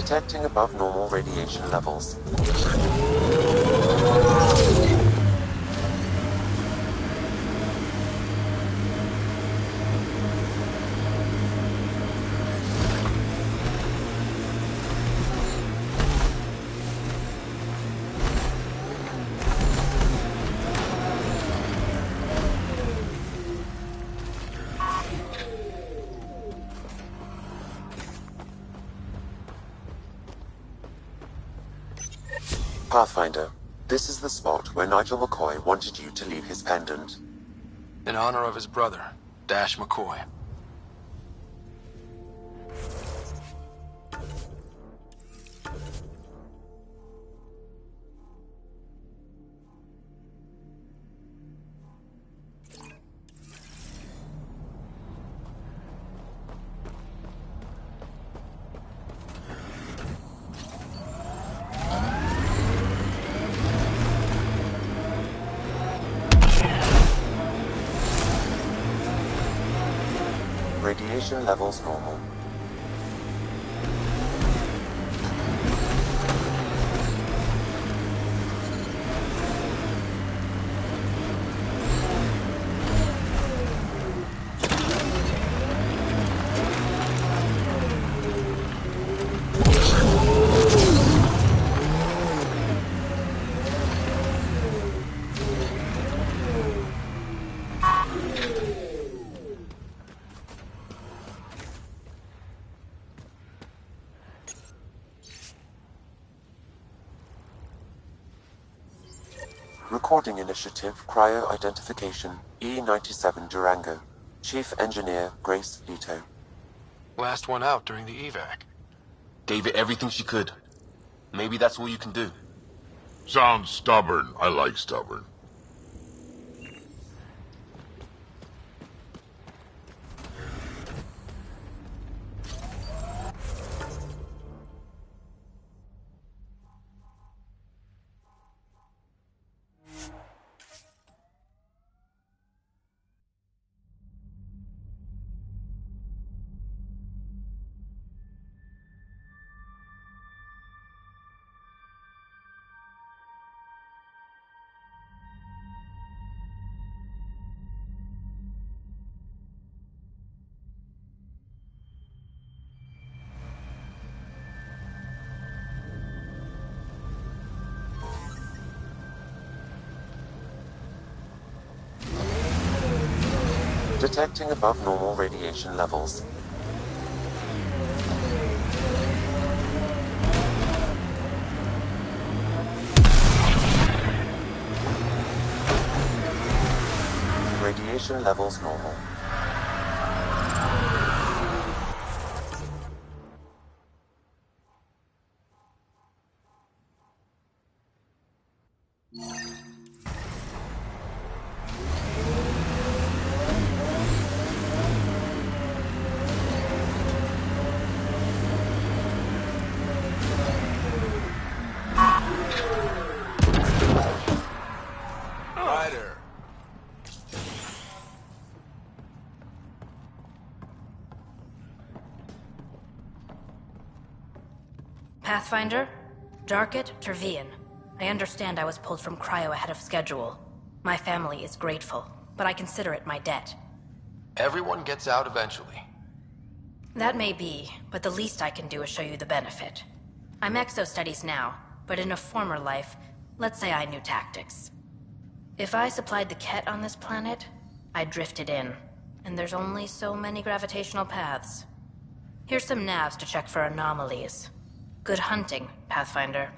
Detecting above normal radiation levels. Pathfinder, this is the spot where Nigel McCoy wanted you to leave his pendant. In honor of his brother, Dash McCoy. Radiation levels normal. Recording Initiative Cryo Identification E97 Durango. Chief Engineer Grace Leto. Last one out during the evac. Gave it everything she could. Maybe that's all you can do. Sounds stubborn. I like stubborn. Detecting above normal radiation levels. Radiation levels normal. Ryder. Pathfinder? Darket Tervian. I understand I was pulled from cryo ahead of schedule. My family is grateful, but I consider it my debt. Everyone gets out eventually. That may be, but the least I can do is show you the benefit. I'm exo-studies now, but in a former life, let's say I knew tactics. If I supplied the Ket on this planet, I drifted in, and there's only so many gravitational paths. Here's some navs to check for anomalies. Good hunting, Pathfinder.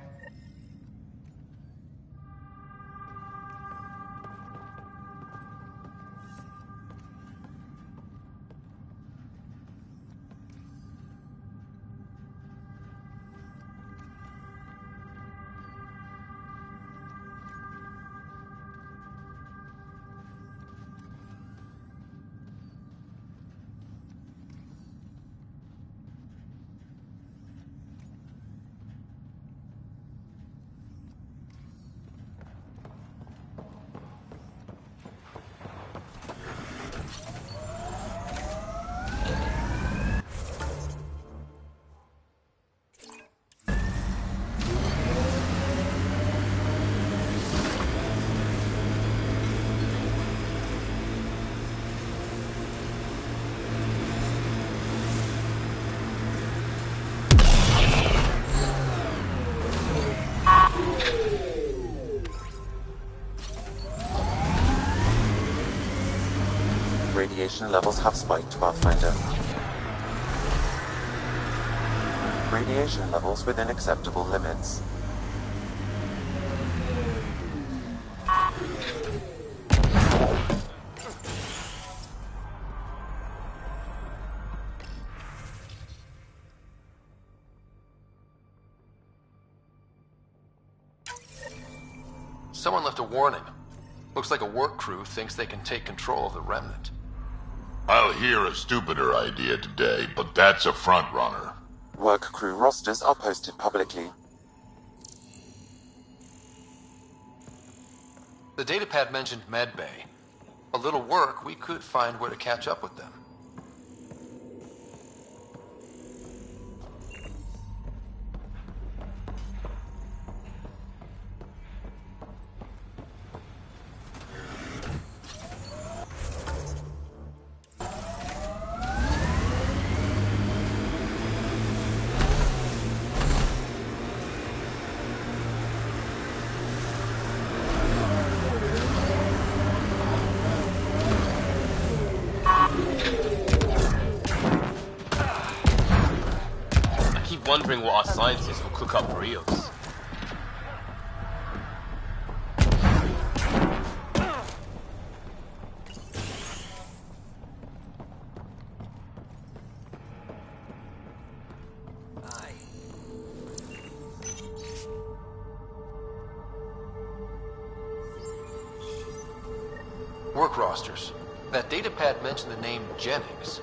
Radiation levels have spiked, Pathfinder. Radiation levels within acceptable limits. Someone left a warning. Looks like a work crew thinks they can take control of the Remnant. I'll hear a stupider idea today, but that's a front runner. Work crew rosters are posted publicly. The datapad mentioned medbay. A little work, we could find where to catch up with them. Wondering what our scientists will cook up for Eos. Work rosters. That datapad mentioned the name Jennings.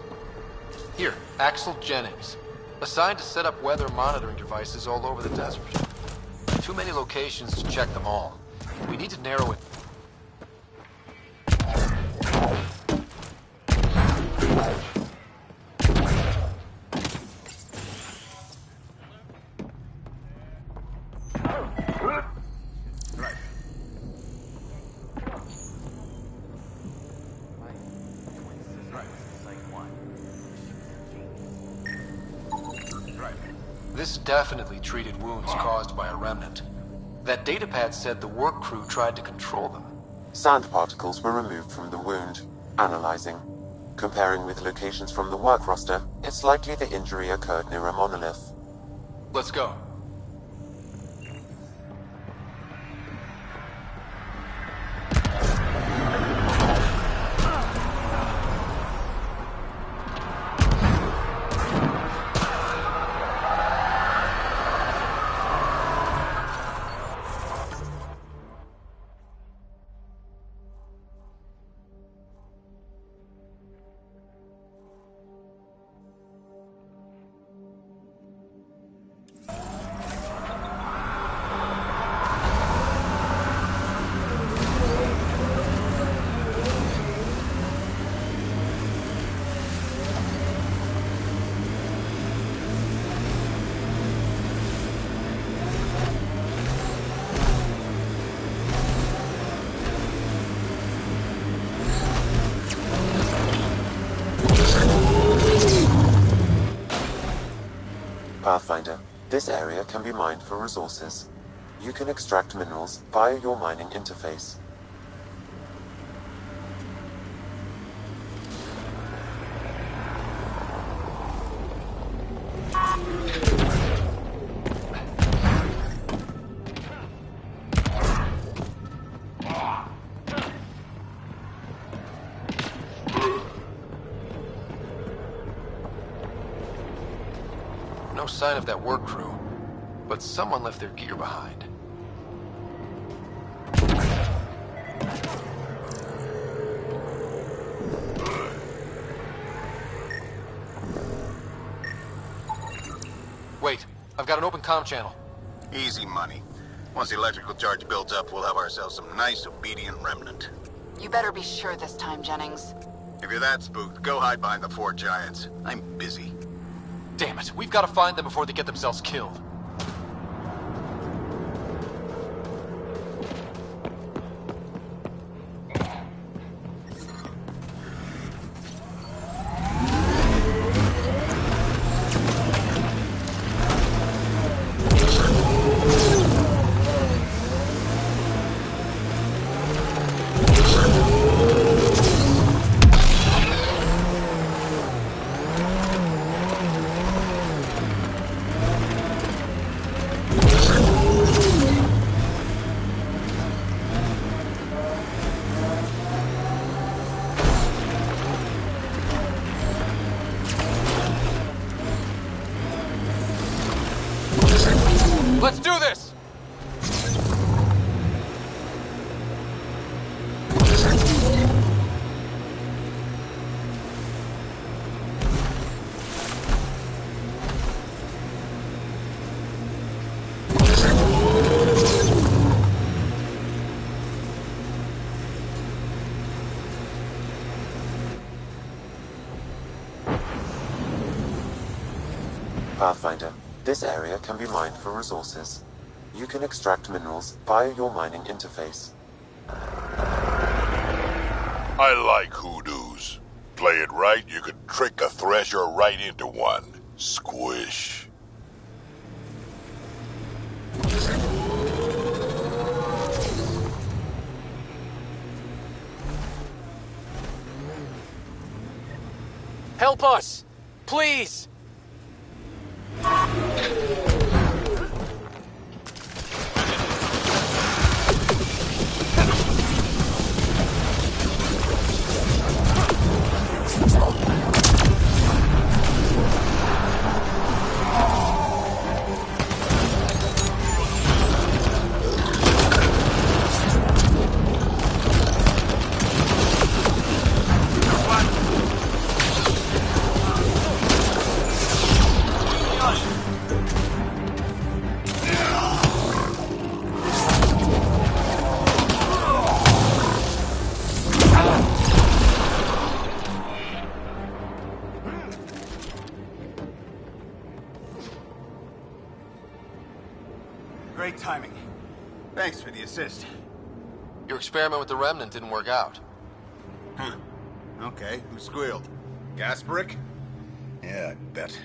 Here, Axel Jennings. Assigned to set up weather monitoring devices all over the desert. Too many locations to check them all. We need to narrow it. This definitely treated wounds caused by a remnant. That datapad said the work crew tried to control them. Sand particles were removed from the wound. Analyzing. Comparing with locations from the work roster, it's likely the injury occurred near a monolith. Let's go. Pathfinder, this area can be mined for resources. You can extract minerals via your mining interface. No sign of that work crew, but someone left their gear behind. Wait, I've got an open comm channel. Easy money. Once the electrical charge builds up, we'll have ourselves some nice, obedient remnant. You better be sure this time, Jennings. If you're that spooked, go hide behind the four giants. I'm busy. Damn it, we've got to find them before they get themselves killed. Pathfinder, this area can be mined for resources. You can extract minerals via your mining interface. I like hoodoos. Play it right, you could trick a thresher right into one. Squish. Help us! Please! Great timing. Thanks for the assist. Your experiment with the Remnant didn't work out. Huh. Okay, who squealed? Gasparic? Yeah, I bet.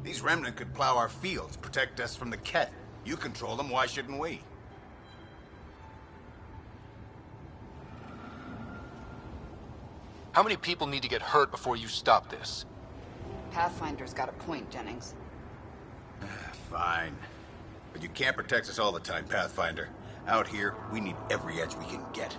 These Remnant could plow our fields, protect us from the Ket. You control them, why shouldn't we? How many people need to get hurt before you stop this? Pathfinder's got a point, Jennings. Fine. But you can't protect us all the time, Pathfinder. Out here, we need every edge we can get.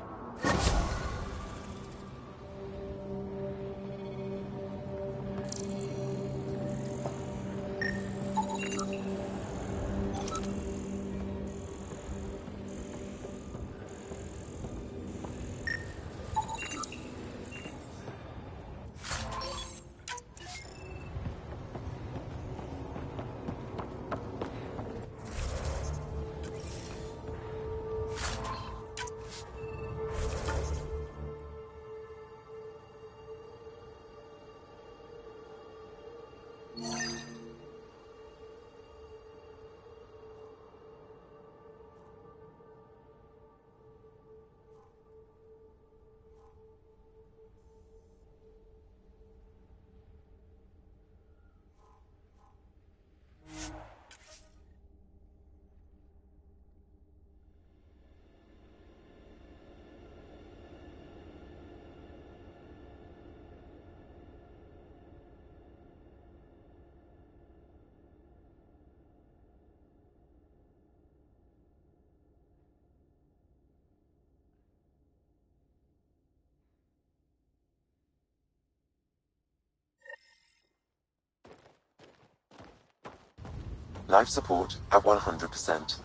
Life support at 100%.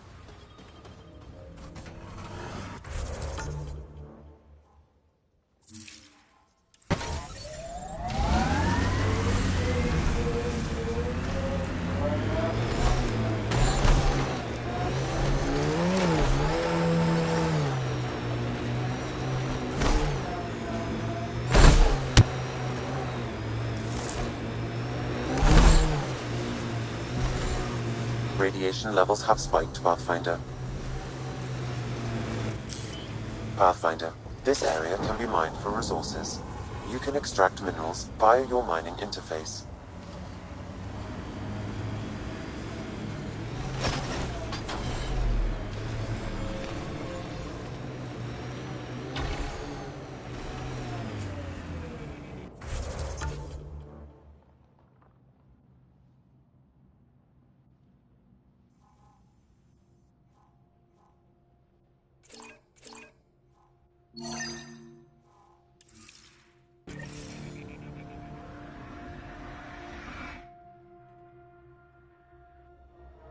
Radiation levels have spiked, Pathfinder. Pathfinder, this area can be mined for resources. You can extract minerals via your mining interface.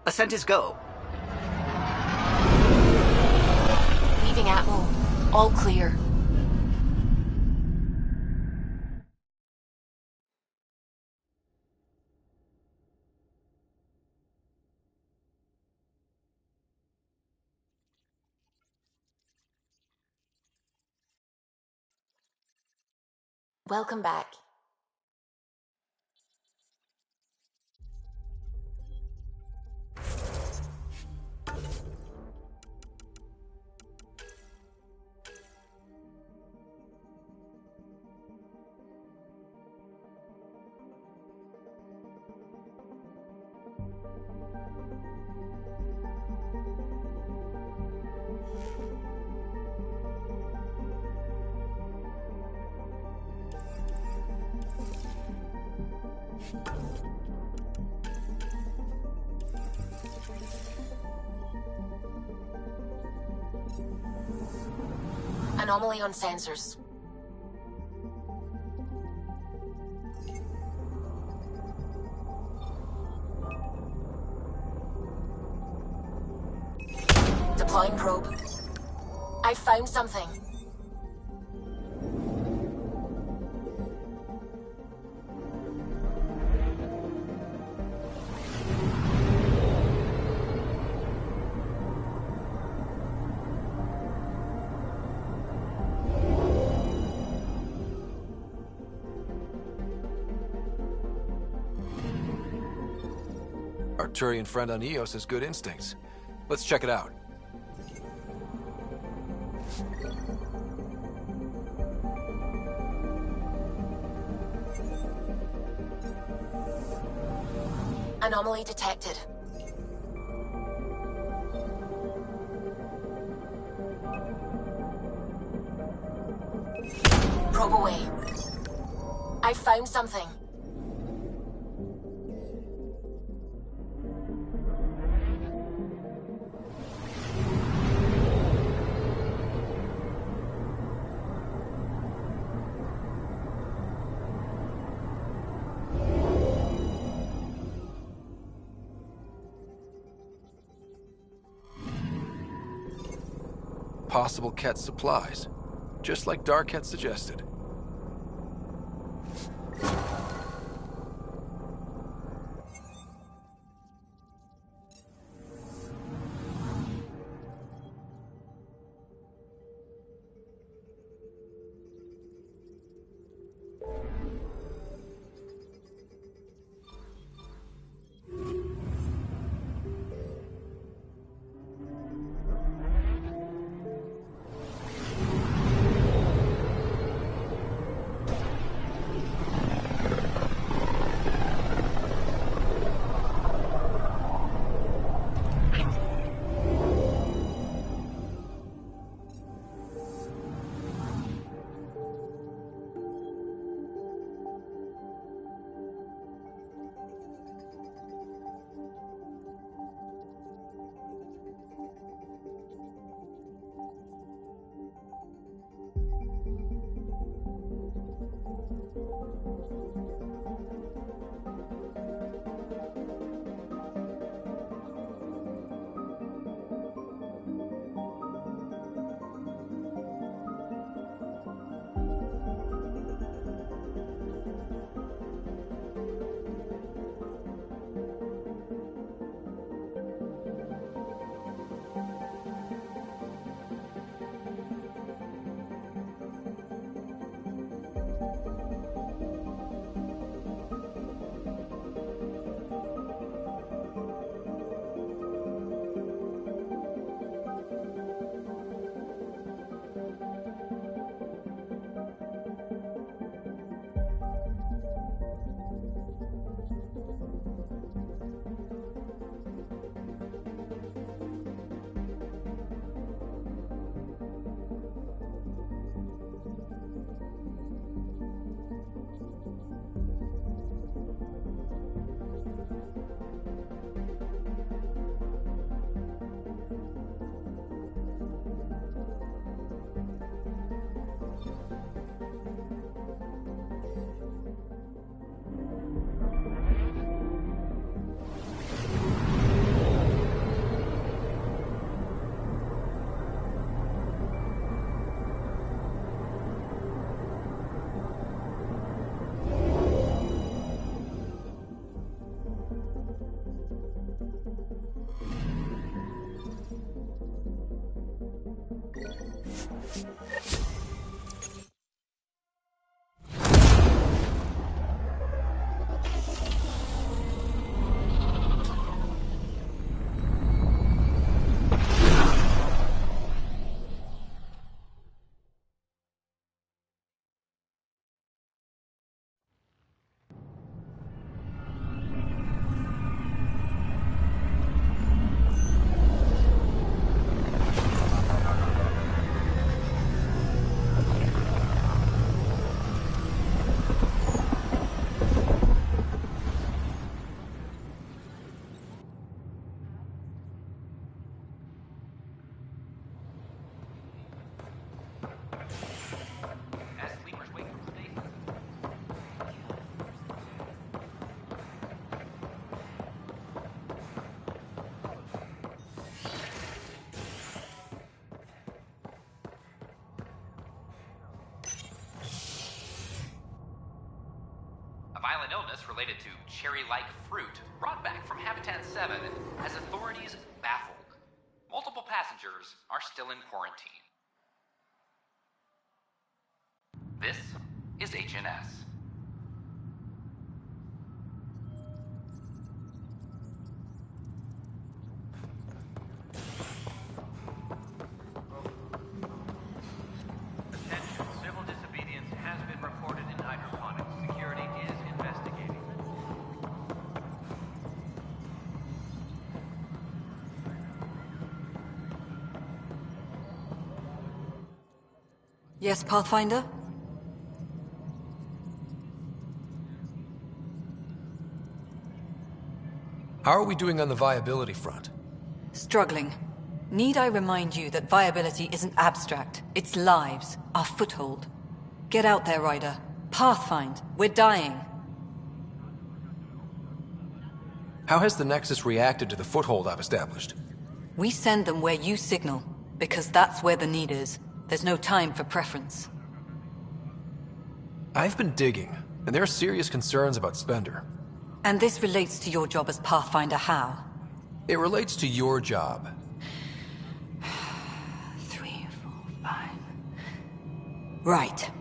Ascent is go. Leaving Atwell. All clear. Welcome back. Anomaly on sensors. Deploying probe. I found something. Arturian friend on Eos has good instincts. Let's check it out. Anomaly detected. Probe away. I found something. Possible Ket supplies, just like Dark had suggested. related to cherry-like fruit brought back from Habitat 7 has authorities baffled. Multiple passengers are still in quarantine. This is HNS. Attention, civil disobedience has been reported in hydroponics. Security is investigating. Yes, Pathfinder? How are we doing on the viability front? Struggling. Need I remind you that viability isn't abstract? It's lives, our foothold. Get out there, Ryder. Pathfind. We're dying. How has the Nexus reacted to the foothold I've established? We send them where you signal, because that's where the need is. There's no time for preference. I've been digging, and there are serious concerns about Spender. And this relates to your job as Pathfinder how? It relates to your job. 3, 4, 5... Right.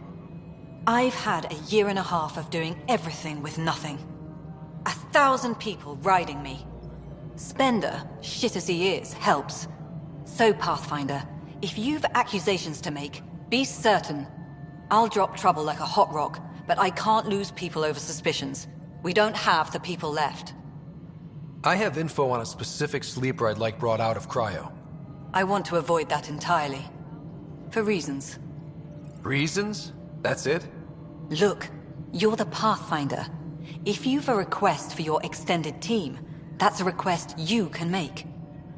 I've had a year and a half of doing everything with nothing. 1,000 people riding me. Spender, shit as he is, helps. So, Pathfinder, if you've accusations to make, be certain. I'll drop trouble like a hot rock, but I can't lose people over suspicions. We don't have the people left. I have info on a specific sleeper I'd like brought out of cryo. I want to avoid that entirely. For reasons. Reasons? That's it? Look, you're the Pathfinder. If you've a request for your extended team, that's a request you can make.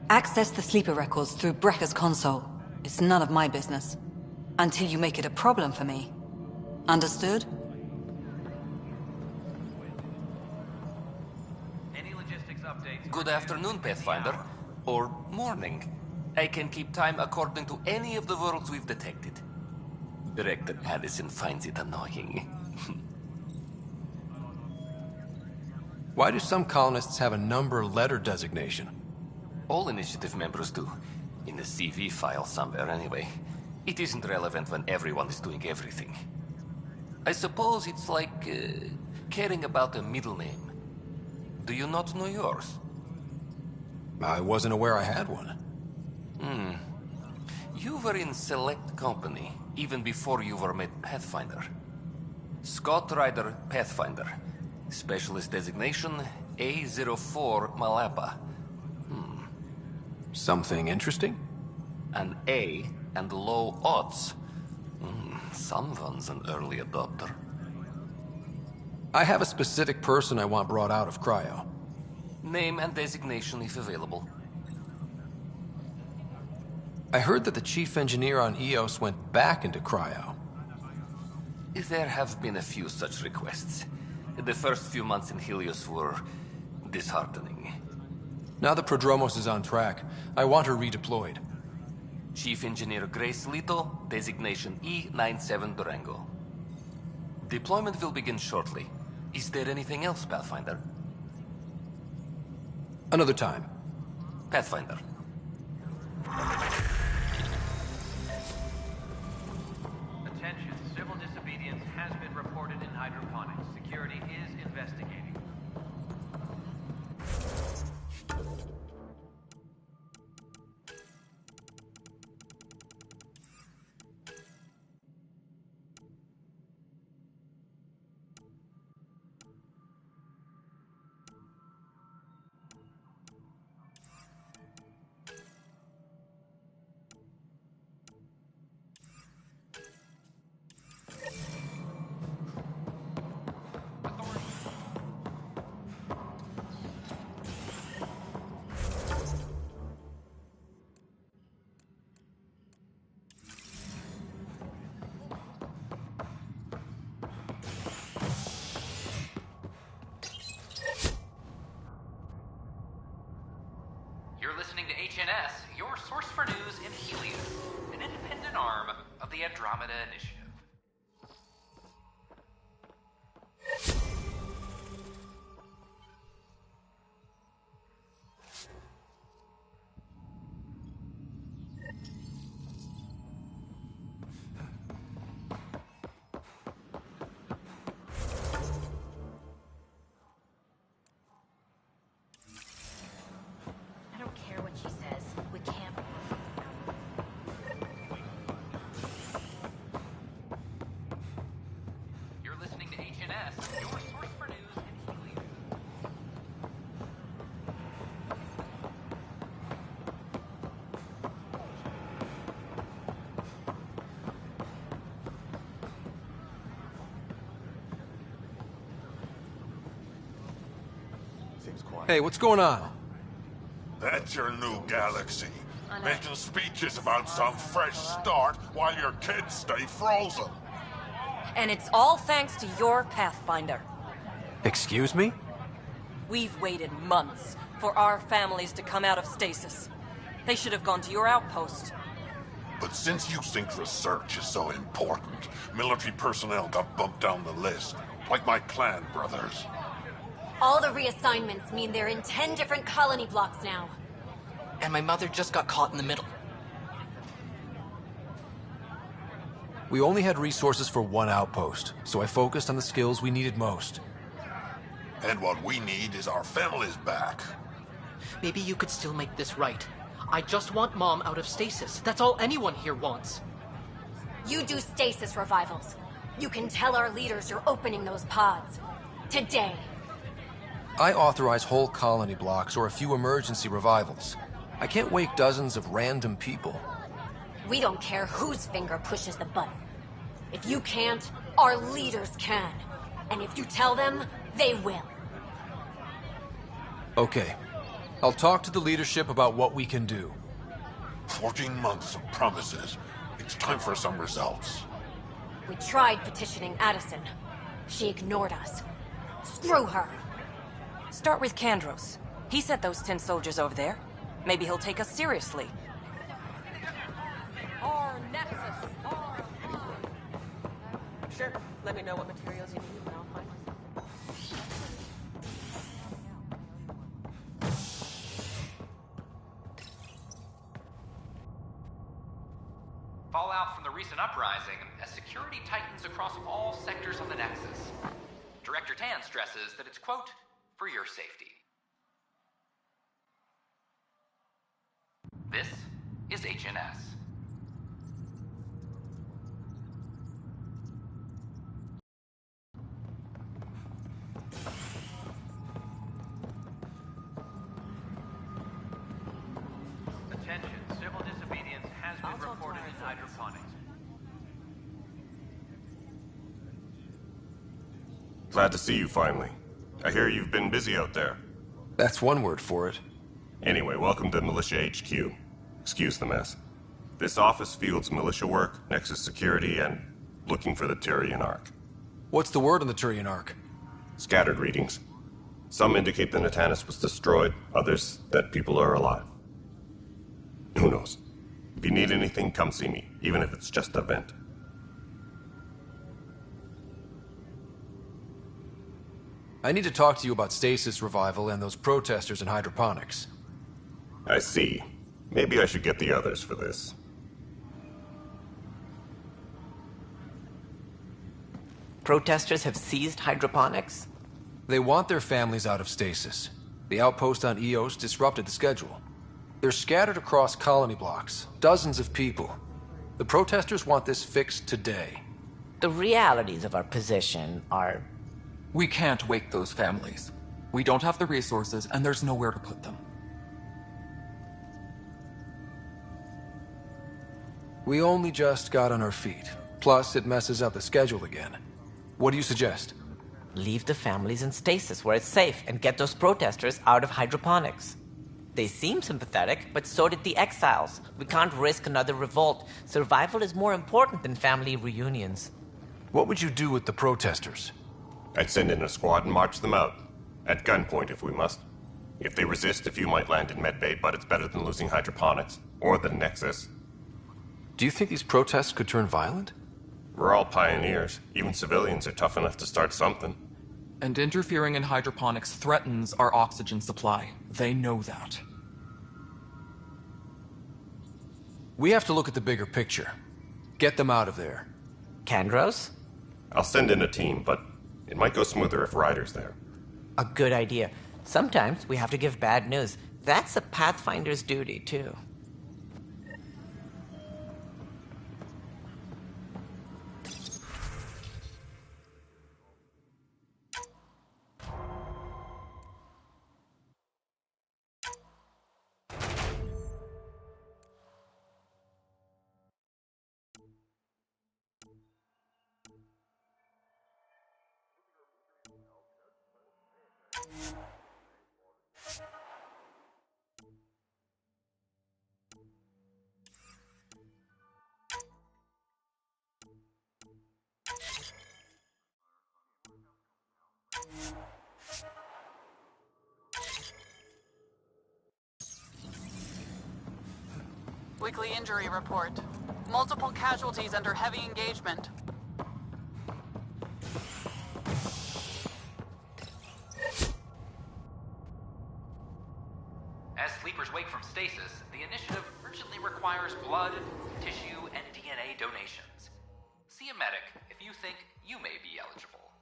Access the sleeper records through Brekker's console. It's none of my business. Until you make it a problem for me. Understood? Good afternoon, Pathfinder. Or morning. I can keep time according to any of the worlds we've detected. Director Addison finds it annoying. Why do some colonists have a number letter designation? All initiative members do. In the CV file somewhere, anyway. It isn't relevant when everyone is doing everything. I suppose it's like caring about a middle name. Do you not know yours? I wasn't aware I had one. You were in select company, even before you were made Pathfinder. Scott Ryder, Pathfinder. Specialist designation, A04 Malapa. Something interesting? An A and low odds. Someone's an early adopter. I have a specific person I want brought out of cryo. Name and designation if available. I heard that the chief engineer on EOS went back into cryo. There have been a few such requests. The first few months in Helios were disheartening. Now that Prodromos is on track, I want her redeployed. Chief Engineer Grace Lito, designation E97 Durango. Deployment will begin shortly. Is there anything else, Pathfinder? Another time. Pathfinder. Attention, civil disobedience has been reported in hydroponics. Security is investigating. You're listening to HNS, your source for news in Helios, an independent arm of the Andromeda Initiative. Hey, what's going on? That's your new galaxy. Making speeches about some fresh start while your kids stay frozen. And it's all thanks to your Pathfinder. Excuse me? We've waited months for our families to come out of stasis. They should have gone to your outpost. But since you think research is so important, military personnel got bumped down the list. Like my clan brothers. All the reassignments mean they're in 10 different colony blocks now. And my mother just got caught in the middle. We only had resources for one outpost, so I focused on the skills we needed most. And what we need is our families back. Maybe you could still make this right. I just want Mom out of stasis. That's all anyone here wants. You do stasis revivals. You can tell our leaders you're opening those pods. Today. I authorize whole colony blocks or a few emergency revivals. I can't wake dozens of random people. We don't care whose finger pushes the button. If you can't, our leaders can. And if you tell them, they will. Okay. I'll talk to the leadership about what we can do. 14 months of promises. It's time for some results. We tried petitioning Addison. She ignored us. Screw her. Start with Kandros. He sent those 10 soldiers over there. Maybe he'll take us seriously. Our Nexus. Sure. Let me know what materials you need and I'll find Fallout from the recent uprising as security tightens across all sectors of the Nexus. Director Tan stresses that it's, quote, for your safety. This is HNS. Attention, civil disobedience has been reported in hydroponics. Glad to see you finally. I hear you've been busy out there. That's one word for it. Anyway, welcome to Militia HQ. Excuse the mess. This office fields militia work, Nexus security, and looking for the Tyrian Ark. What's the word on the Tyrian Ark? Scattered readings. Some indicate the Natanus was destroyed, others that people are alive. Who knows? If you need anything, come see me, even if it's just a vent. I need to talk to you about stasis revival and those protesters in hydroponics. I see. Maybe I should get the others for this. Protesters have seized hydroponics? They want their families out of stasis. The outpost on Eos disrupted the schedule. They're scattered across colony blocks, dozens of people. The protesters want this fixed today. The realities of our position are... We can't wake those families. We don't have the resources, and there's nowhere to put them. We only just got on our feet. Plus, it messes up the schedule again. What do you suggest? Leave the families in stasis where it's safe and get those protesters out of hydroponics. They seem sympathetic, but so did the exiles. We can't risk another revolt. Survival is more important than family reunions. What would you do with the protesters? I'd send in a squad and march them out. At gunpoint if we must. If they resist, a few might land in medbay, but it's better than losing hydroponics. Or the Nexus. Do you think these protests could turn violent? We're all pioneers. Even civilians are tough enough to start something. And interfering in hydroponics threatens our oxygen supply. They know that. We have to look at the bigger picture. Get them out of there. Kandros? I'll send in a team, but it might go smoother if Ryder's there. A good idea. Sometimes we have to give bad news. That's a Pathfinder's duty, too. Weekly injury report. Multiple casualties under heavy engagement. As sleepers wake from stasis, the initiative urgently requires blood, tissue, and DNA donations. See a medic if you think you may be eligible.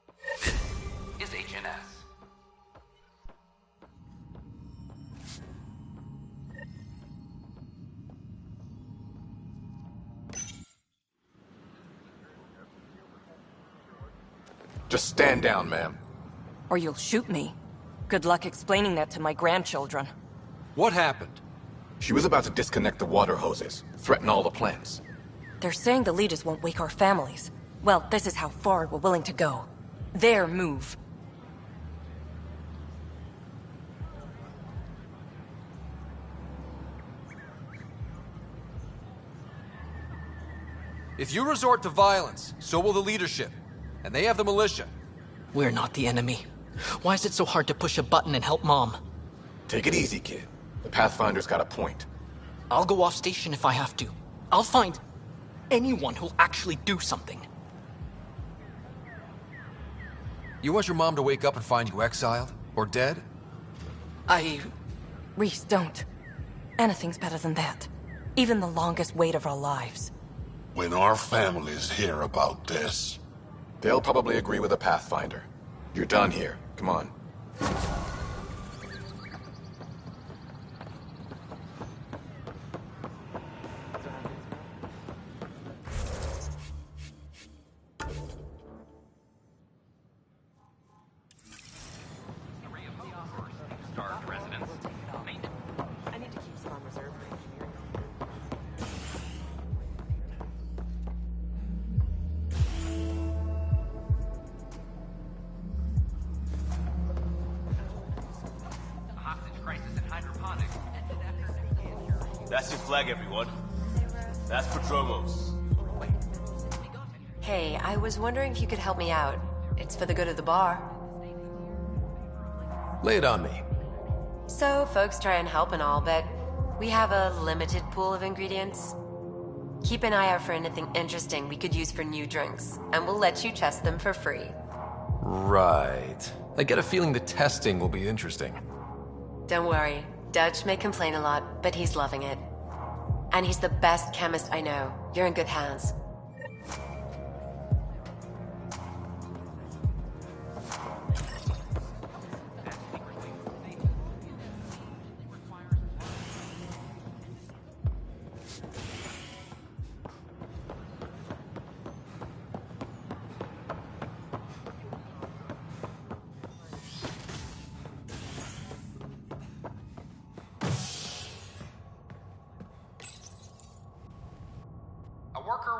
This is HNS. Just stand down, ma'am. Or you'll shoot me. Good luck explaining that to my grandchildren. What happened? She was about to disconnect the water hoses, threaten all the plants. They're saying the leaders won't wake our families. Well, this is how far we're willing to go. Their move. If you resort to violence, so will the leadership. And they have the militia. We're not the enemy. Why is it so hard to push a button and help Mom? Take it easy, kid. The Pathfinder's got a point. I'll go off station if I have to. I'll find anyone who'll actually do something. You want your mom to wake up and find you exiled? Or dead? Reese, don't. Anything's better than that. Even the longest wait of our lives. When our families hear about this... They'll probably agree with the Pathfinder. You're done here. Come on. That's your flag, everyone. That's Prodromos. Hey, I was wondering if you could help me out. It's for the good of the bar. Lay it on me. So, folks try and help and all, but we have a limited pool of ingredients. Keep an eye out for anything interesting we could use for new drinks, and we'll let you test them for free. Right. I get a feeling the testing will be interesting. Don't worry. Dutch may complain a lot, but he's loving it. And he's the best chemist I know. You're in good hands.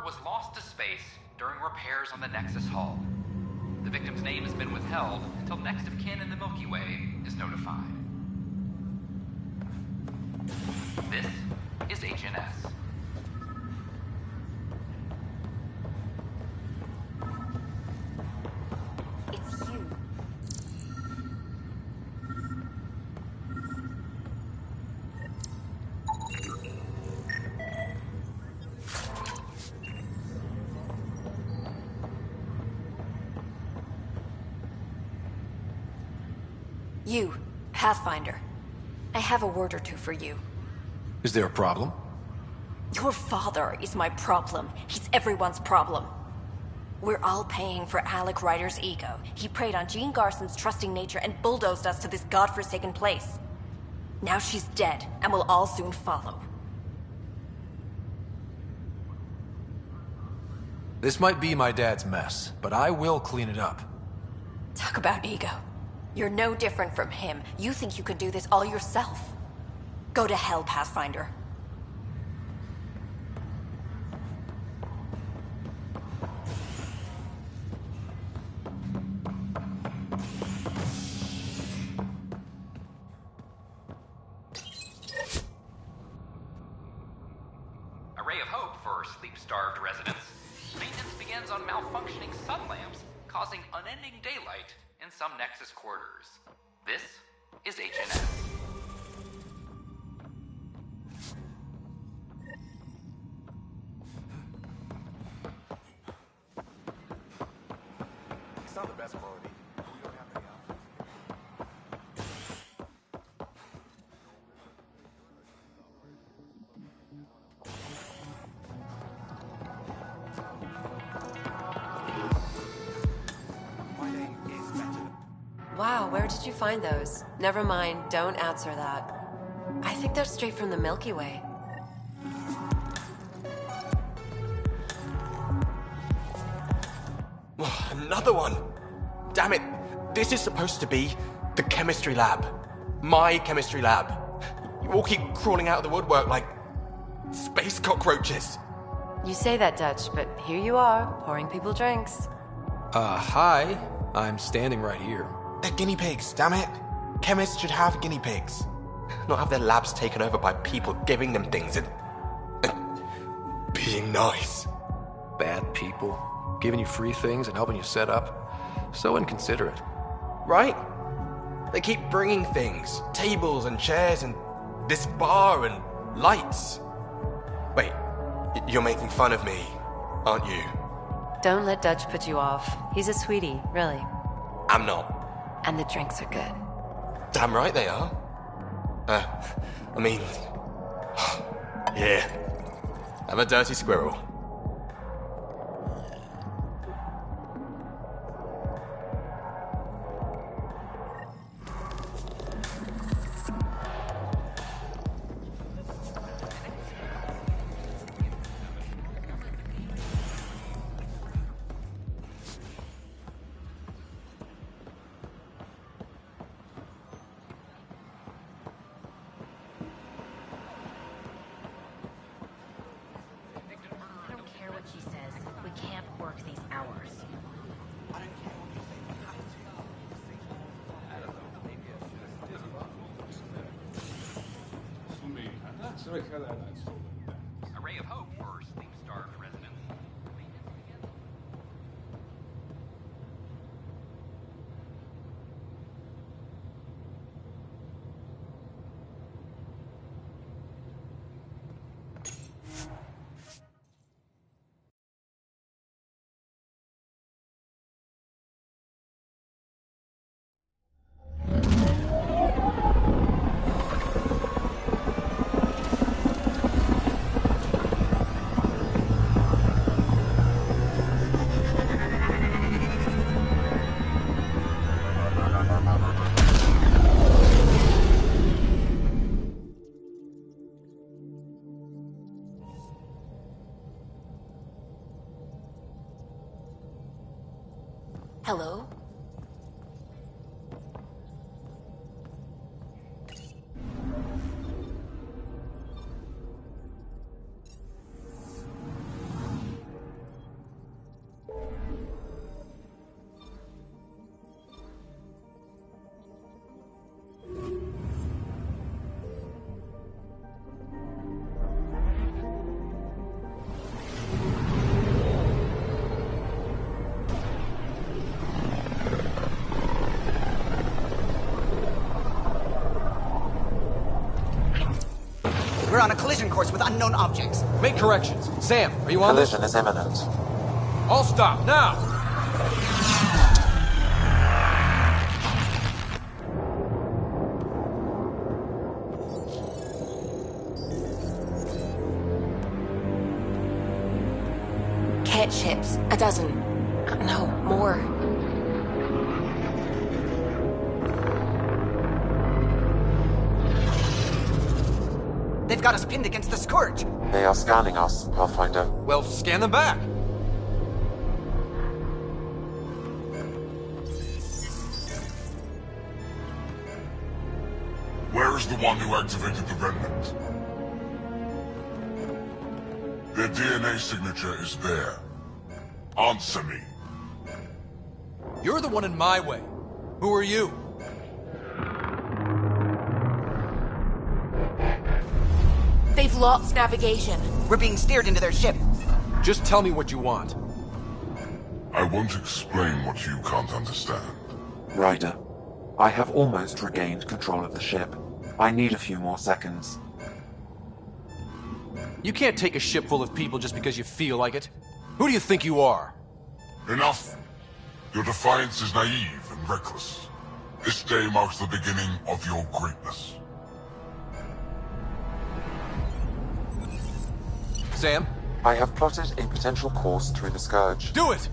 Was lost to space during repairs on the Nexus hull. The victim's name has been withheld until next of kin in the Milky Way is notified. This is HNS. It's you. You, Pathfinder. I have a word or two for you. Is there a problem? Your father is my problem. He's everyone's problem. We're all paying for Alec Ryder's ego. He preyed on Jean Garson's trusting nature and bulldozed us to this godforsaken place. Now she's dead, and we'll all soon follow. This might be my dad's mess, but I will clean it up. Talk about ego. You're no different from him. You think you can do this all yourself. Go to hell, Pathfinder. A ray of hope for sleep-starved residents. Maintenance begins on malfunctioning sun lamps, causing unending daylight in some Nexus quarters. This is HNS. It's not the best quality. We don't have any options. Wow, where did you find those? Never mind, don't answer that. I think they're straight from the Milky Way. Another one! Damn it! This is supposed to be the chemistry lab. My chemistry lab. You all keep crawling out of the woodwork like space cockroaches. You say that, Dutch, but here you are, pouring people drinks. Hi. I'm standing right here. They're guinea pigs, damn it. Chemists should have guinea pigs. Not have their labs taken over by people giving them things and being nice. Bad people. Giving you free things and helping you set up. So inconsiderate. Right? They keep bringing things. Tables and chairs and this bar and lights. Wait, you're making fun of me, aren't you? Don't let Dutch put you off. He's a sweetie, really. I'm not. And the drinks are good. Damn right they are. I mean... yeah. I'm a dirty squirrel. A ray of hope for sleep-starved residents. Hello? We're on a collision course with unknown objects. Make corrections. Sam, are you on Collision is imminent. All stop, now! Cat ships. A dozen. No, more. They've got us pinned against the Scourge. They are scanning us, Pathfinder. Well, scan them back. Where's the one who activated the remnant? Their DNA signature is there. Answer me. You're the one in my way. Who are you? They've lost navigation. We're being steered into their ship. Just tell me what you want. I won't explain what you can't understand. Ryder, I have almost regained control of the ship. I need a few more seconds. You can't take a ship full of people just because you feel like it. Who do you think you are? Enough! Your defiance is naive and reckless. This day marks the beginning of your greatness. Sam? I have plotted a potential course through the Scourge. Do it!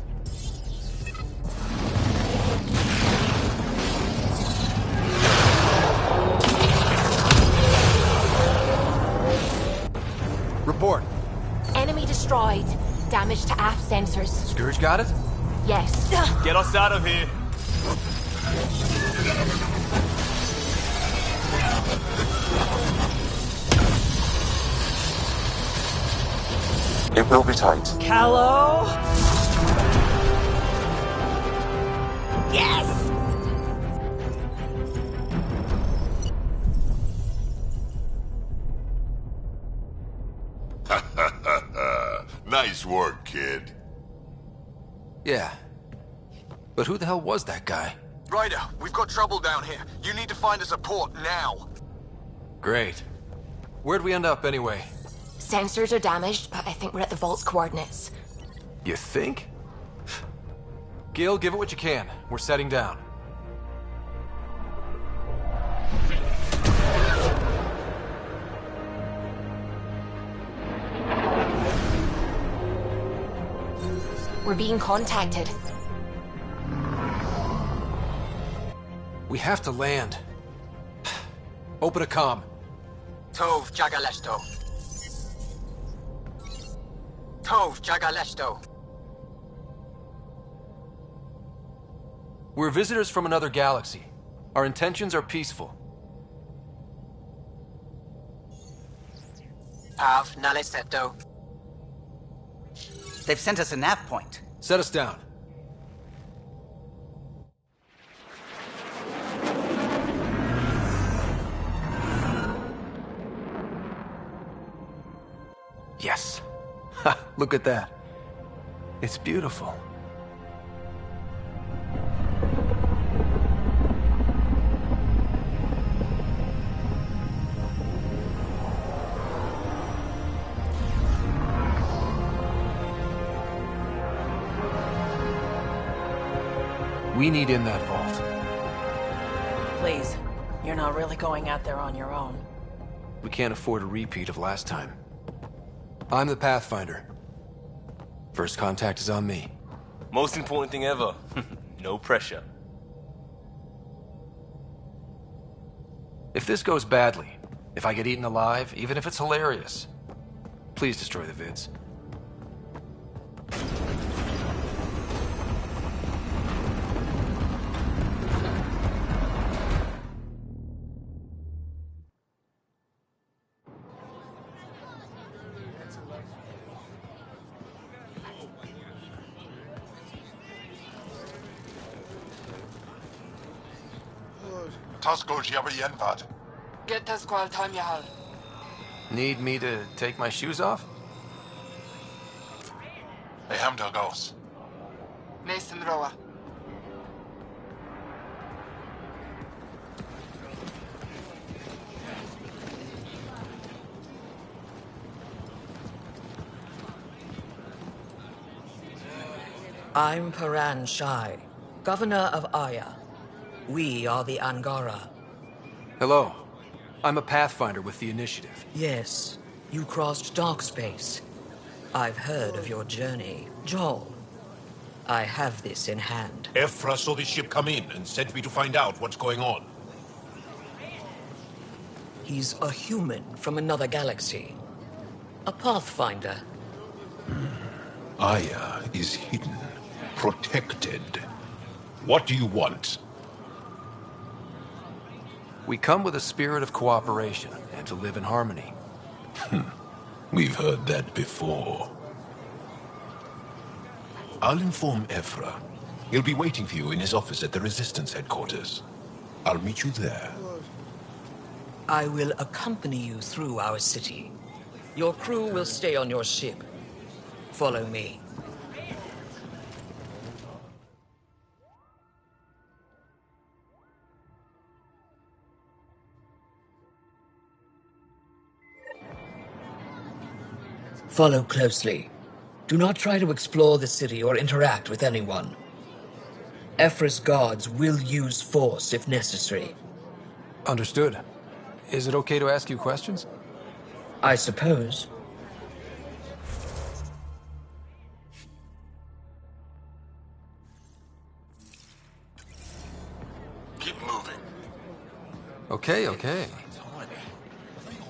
Report. Enemy destroyed. Damage to aft sensors. Scourge got it? Yes. Get us out of here. It will be tight. Callow? Yes! Nice work, kid. Yeah. But who the hell was that guy? Ryder, we've got trouble down here. You need to find us a port now. Great. Where'd we end up anyway? Sensors are damaged, but I think we're at the vault's coordinates. You think? Gil, give it what you can. We're setting down. We're being contacted. We have to land. Open a comm. Tov Jagaleshto. Tov Jagaleshto. We're visitors from another galaxy. Our intentions are peaceful. Av Naleseto. They've sent us a nav point. Set us down. Yes. Ha, look at that. It's beautiful. We need in that vault. Please, you're not really going out there on your own. We can't afford a repeat of last time. I'm the Pathfinder. First contact is on me. Most important thing ever. No pressure. If this goes badly, if I get eaten alive, even if it's hilarious, please destroy the vids. Get us qual time yahal. Need me to take my shoes off? Nathan Roa. I'm Paran Shai, Governor of Aya. We are the Angara. Hello. I'm a Pathfinder with the Initiative. Yes, you crossed dark space. I've heard of your journey, Joel. I have this in hand. Ephra saw the ship come in and sent me to find out what's going on. He's a human from another galaxy. A Pathfinder. Aya is hidden, protected. What do you want? We come with a spirit of cooperation and to live in harmony. We've heard that before. I'll inform Ephra. He'll be waiting for you in his office at the Resistance headquarters. I'll meet you there. I will accompany you through our city. Your crew will stay on your ship. Follow me. Follow closely. Do not try to explore the city or interact with anyone. Ephra's guards will use force if necessary. Understood. Is it okay to ask you questions? I suppose. Keep moving. Okay, okay.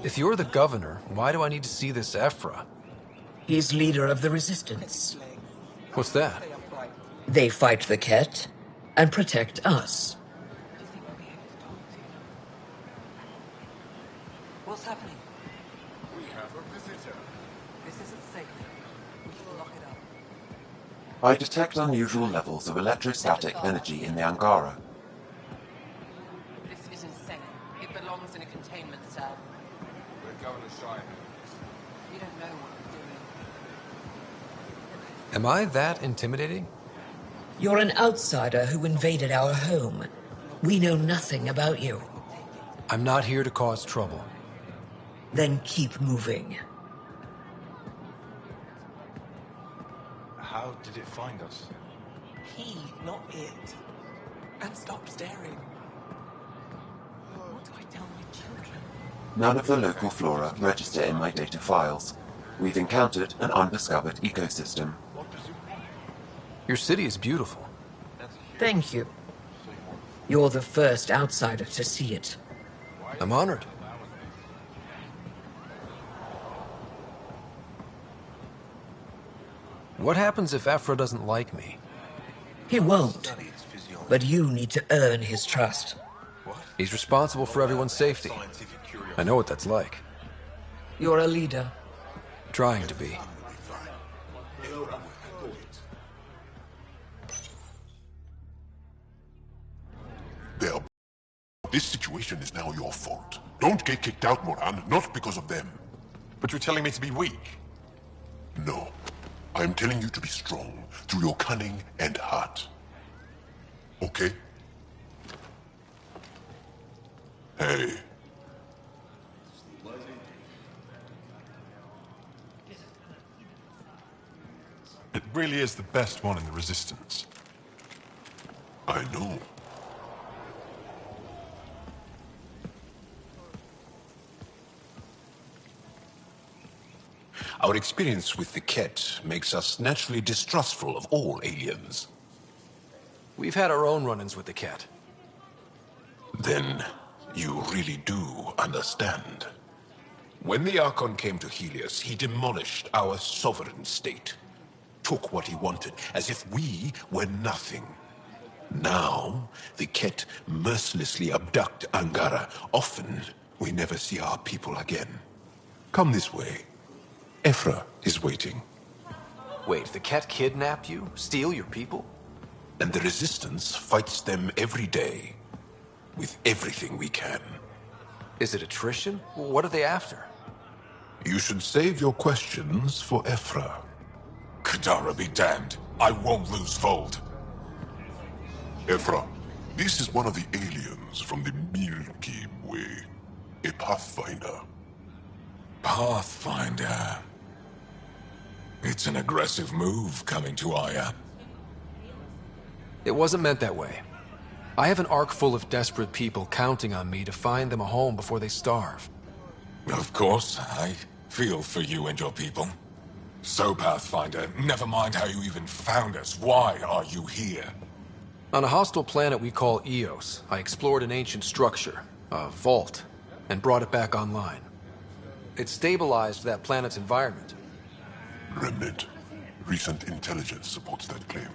If you're the governor, why do I need to see this Ephra? He's leader of the resistance. What's that? They fight the Ket and protect us. What's happening? We have a visitor. This isn't safe. We should lock it up. I detect unusual levels of electrostatic energy in the Angara. This is insane. It belongs in a containment cell. We're Governor Shire. We don't know what we're doing. Am I that intimidating? You're an outsider who invaded our home. We know nothing about you. I'm not here to cause trouble. Then keep moving. How did it find us? He, not it. And stop staring. What do I tell my children? None of the local flora register in my data files. We've encountered an undiscovered ecosystem. Your city is beautiful. Thank you. You're the first outsider to see it. I'm honored. What happens if Ephra doesn't like me? He won't. But you need to earn his trust. He's responsible for everyone's safety. I know what that's like. You're a leader. Trying to be. There. This situation is now your fault. Don't get kicked out, Moran, not because of them. But you're telling me to be weak? No. I'm telling you to be strong through your cunning and heart. Okay? Hey. It really is the best one in the Resistance. I know. Our experience with the Ket makes us naturally distrustful of all aliens. We've had our own run-ins with the Ket. Then you really do understand. When the Archon came to Helios, he demolished our sovereign state. Took what he wanted, as if we were nothing. Now, the Ket mercilessly abduct Angara. Often, we never see our people again. Come this way. Ephra is waiting. Wait, the Ket kidnapped you? Steal your people? And the Resistance fights them every day. With everything we can. Is it attrition? What are they after? You should save your questions for Ephra. Kadara be damned. I won't lose Vold. Ephra, this is one of the aliens from the Milky Way. A Pathfinder. Pathfinder. It's an aggressive move coming to Aya. It wasn't meant that way. I have an ark full of desperate people counting on me to find them a home before they starve. Of course, I feel for you and your people. So, Pathfinder, never mind how you even found us. Why are you here? On a hostile planet we call Eos, I explored an ancient structure, a vault, and brought it back online. It stabilized that planet's environment. Remnant. Recent intelligence supports that claim.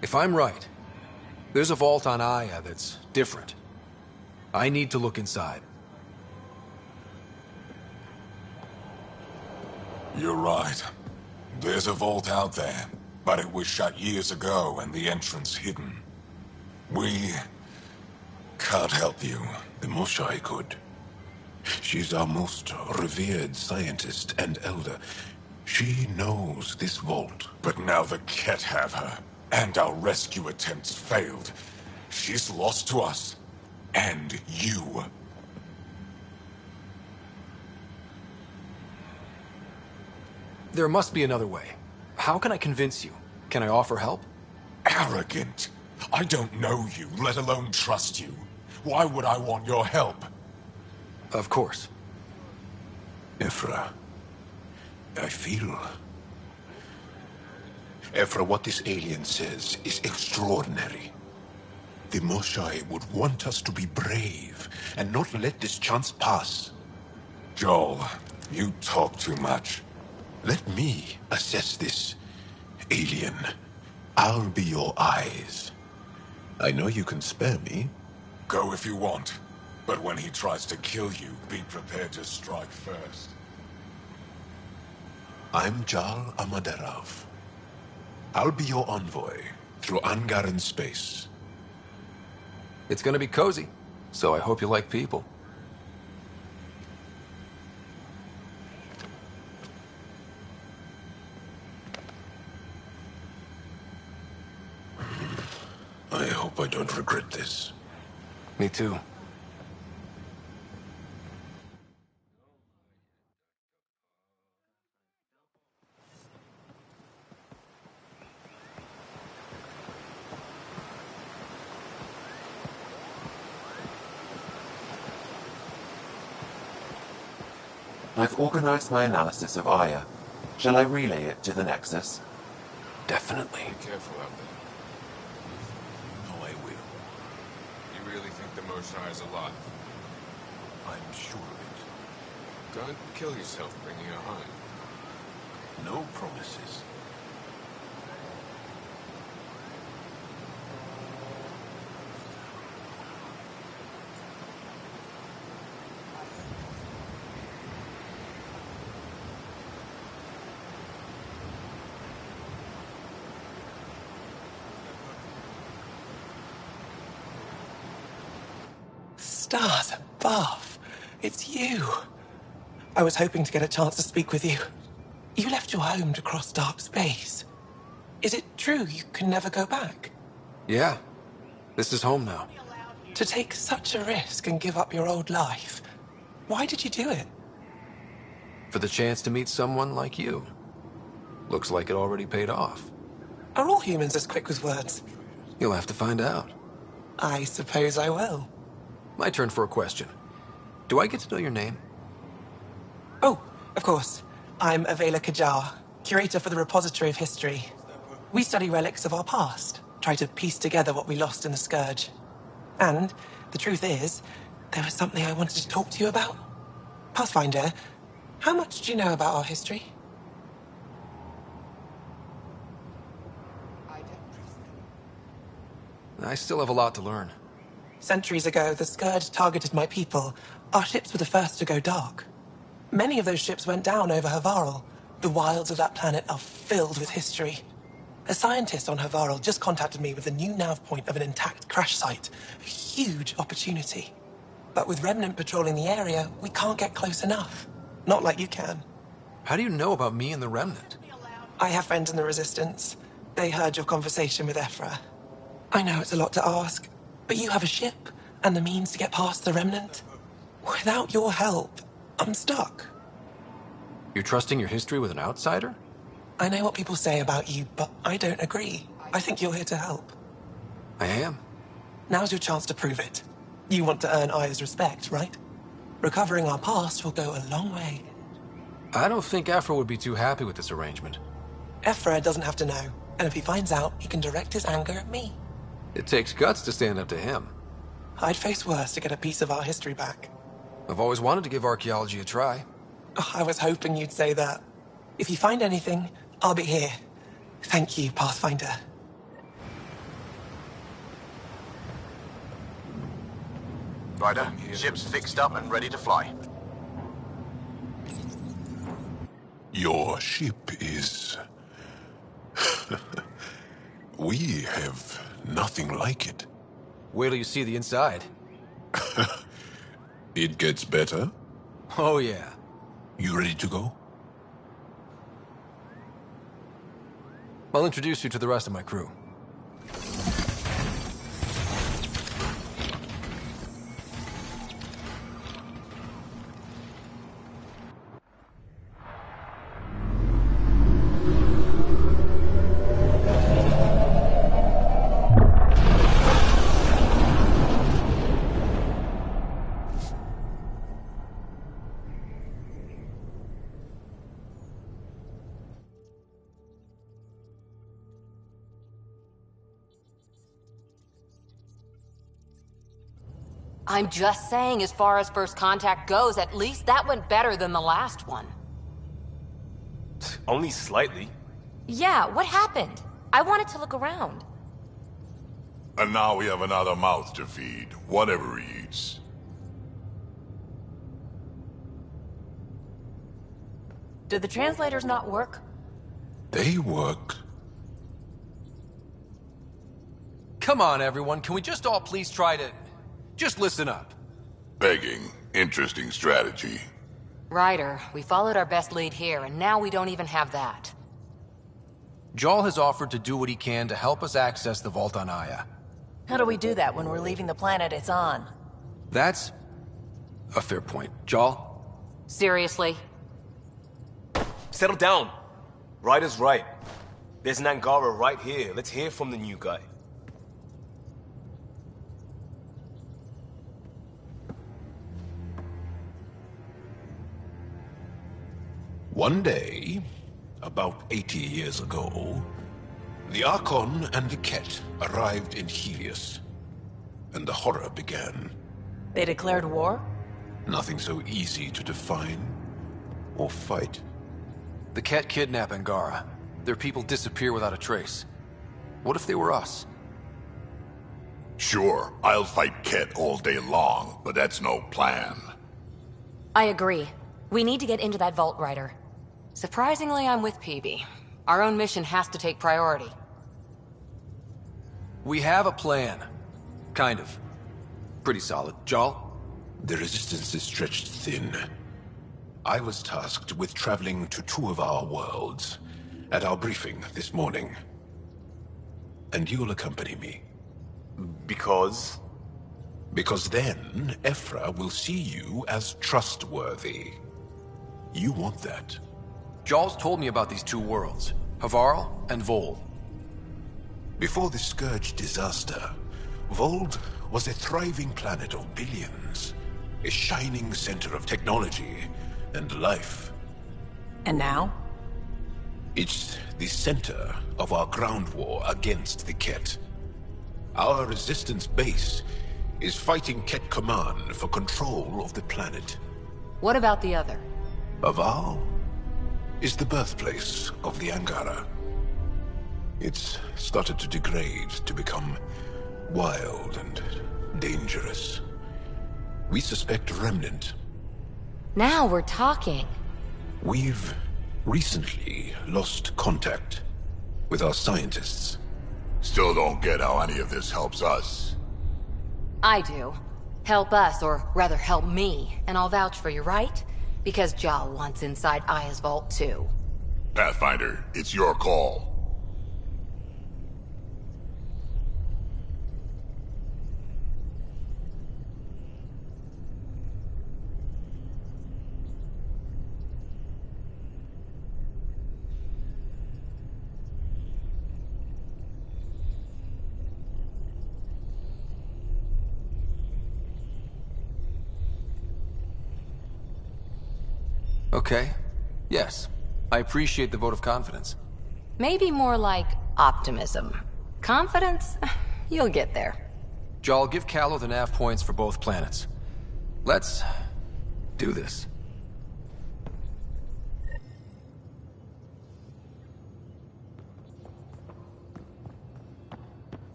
If I'm right, there's a vault on Aya that's different. I need to look inside. You're right. There's a vault out there, but it was shut years ago and the entrance hidden. We can't help you. The Moshai could. She's our most revered scientist and elder. She knows this vault. But now the Ket have her, and our rescue attempts failed. She's lost to us, and you. There must be another way. How can I convince you? Can I offer help? Arrogant. I don't know you, let alone trust you. Why would I want your help? Of course. Ephra, I feel... Ephra, what this alien says is extraordinary. The Moshai would want us to be brave and not let this chance pass. Joel, you talk too much. Let me assess this, alien. I'll be your eyes. I know you can spare me. Go if you want. But when he tries to kill you, be prepared to strike first. I'm Jal Amaderov. I'll be your envoy through Angaran space. It's gonna be cozy, so I hope you like people. I hope I don't regret this. Me too. I've organized my analysis of Aya. Shall I relay it to the Nexus? Definitely. Be careful out there. No, I will. You really think the Moshai is alive? I'm sure of Don't kill yourself bringing her home. it. No promises. Stars above. It's you. I was hoping to get a chance to speak with you. You left your home to cross dark space. Is it true you can never go back? Yeah. This is home now. To take such a risk and give up your old life, why did you do it? For the chance to meet someone like you. Looks like it already paid off. Are all humans as quick with words? You'll have to find out. I suppose I will. My turn for a question. Do I get to know your name? Oh, of course. I'm Avela Kajar, curator for the Repository of History. We study relics of our past, try to piece together what we lost in the Scourge. And the truth is, there was something I wanted to talk to you about. Pathfinder, how much do you know about our history? I still have a lot to learn. Centuries ago, the Scourge targeted my people. Our ships were the first to go dark. Many of those ships went down over Havarl. The wilds of that planet are filled with history. A scientist on Havarl just contacted me with a new nav point of an intact crash site. A huge opportunity. But with Remnant patrolling the area, we can't get close enough. Not like you can. How do you know about me and the Remnant? I have friends in the Resistance. They heard your conversation with Ephra. I know it's a lot to ask, but you have a ship and the means to get past the Remnant. Without your help, I'm stuck. You're trusting your history with an outsider? I know what people say about you, but I don't agree. I think you're here to help. I am. Now's your chance to prove it. You want to earn Aya's respect, right? Recovering our past will go a long way. I don't think Ephra would be too happy with this arrangement. Ephra doesn't have to know, and if he finds out, he can direct his anger at me. It takes guts to stand up to him. I'd face worse to get a piece of our history back. I've always wanted to give archaeology a try. Oh, I was hoping you'd say that. If you find anything, I'll be here. Thank you, Pathfinder. Ryder, ship's fixed up and ready to fly. Your ship is... We have nothing like it. Wait till you see the inside. It gets better? Oh, yeah. You ready to go? I'll introduce you to the rest of my crew. I'm just saying, as far as first contact goes, at least that went better than the last one. Only slightly. Yeah, what happened? I wanted to look around. And now we have another mouth to feed, whatever he eats. Did the translators not work? They work. Come on, everyone. Can we just all please try to... just listen up? Begging. Interesting strategy. Ryder, we followed our best lead here, and now we don't even have that. Jaal has offered to do what he can to help us access the vault on Aya. How do we do that when we're leaving the planet it's on? That's a fair point. Jaal? Seriously? Settle down. Ryder's right. There's an Angara right here. Let's hear from the new guy. One day, about 80 years ago, the Archon and the Ket arrived in Helios, and the horror began. They declared war? Nothing so easy to define or fight. The Ket kidnap Angara. Their people disappear without a trace. What if they were us? Sure, I'll fight Ket all day long, but that's no plan. I agree. We need to get into that vault, Ryder. Surprisingly, I'm with PB. Our own mission has to take priority. We have a plan. Kind of. Pretty solid. Jaal? The resistance is stretched thin. I was tasked with traveling to two of our worlds at our briefing this morning. And you'll accompany me. Because? Because then, Ephra will see you as trustworthy. You want that. Jaal's told me about these two worlds, Havarl and Vol. Before the Scourge disaster, Vold was a thriving planet of billions, a shining center of technology and life. And now? It's the center of our ground war against the Ket. Our resistance base is fighting Ket Command for control of the planet. What about the other? Havarl is the birthplace of the Angara. It's started to degrade, to become wild and dangerous. We suspect Remnant. Now we're talking. We've recently lost contact with our scientists. Still don't get how any of this helps us. I do. Help us, or rather help me, and I'll vouch for you, right? Because Jaal wants inside Aya's vault too. Pathfinder, it's your call. Okay. Yes. I appreciate the vote of confidence. Maybe more like optimism. Confidence? You'll get there. Jaal, give Callow the nav points for both planets. Let's do this.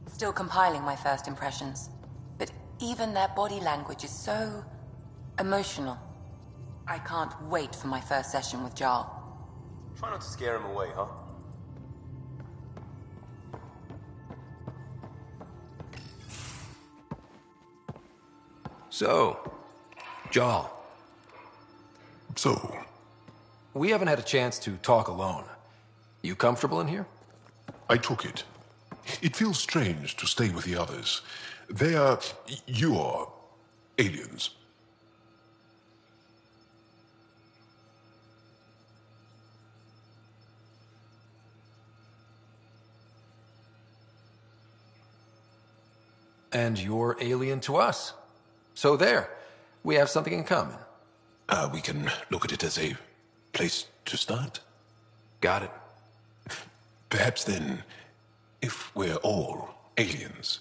Still compiling my first impressions. But even their body language is so emotional. I can't wait for my first session with Jaal. Try not to scare him away, huh? So, Jaal. So? We haven't had a chance to talk alone. You comfortable in here? I took it. It feels strange to stay with the others. They are... you are... aliens. And you're alien to us. So there. We have something in common. We can look at it as a place to start? Got it. Perhaps then, if we're all aliens,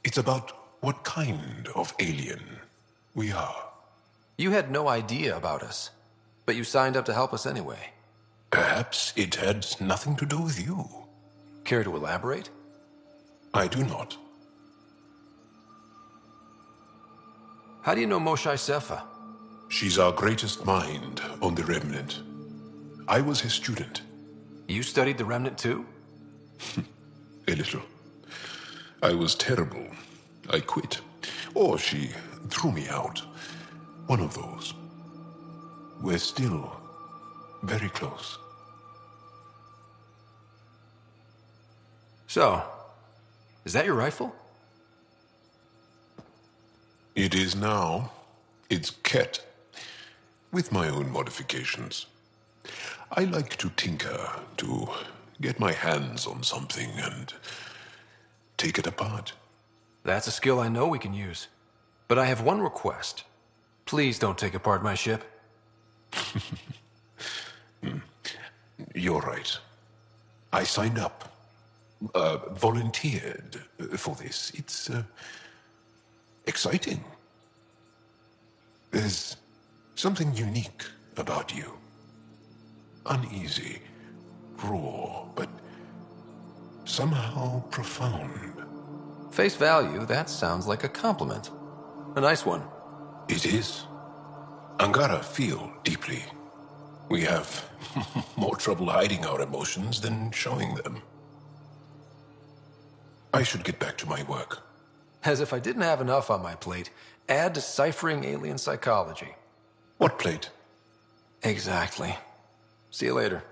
it's about what kind of alien we are. You had no idea about us, but you signed up to help us anyway. Perhaps it had nothing to do with you. Care to elaborate? I do not. How do you know Moshae Sefa? She's our greatest mind on the Remnant. I was his student. You studied the Remnant too? A little. I was terrible. I quit. Or she threw me out. One of those. We're still very close. So, is that your rifle? It is now. It's Ket, with my own modifications. I like to tinker, to get my hands on something and take it apart. That's a skill I know we can use. But I have one request. Please don't take apart my ship. You're right. I signed up. Volunteered for this. It's exciting. There's something unique about you. Uneasy, raw, but somehow profound. Face value, that sounds like a compliment. A nice one. It is. Angara feel deeply. We have more trouble hiding our emotions than showing them. I should get back to my work. As if I didn't have enough on my plate, add deciphering alien psychology. What plate? Exactly. See you later.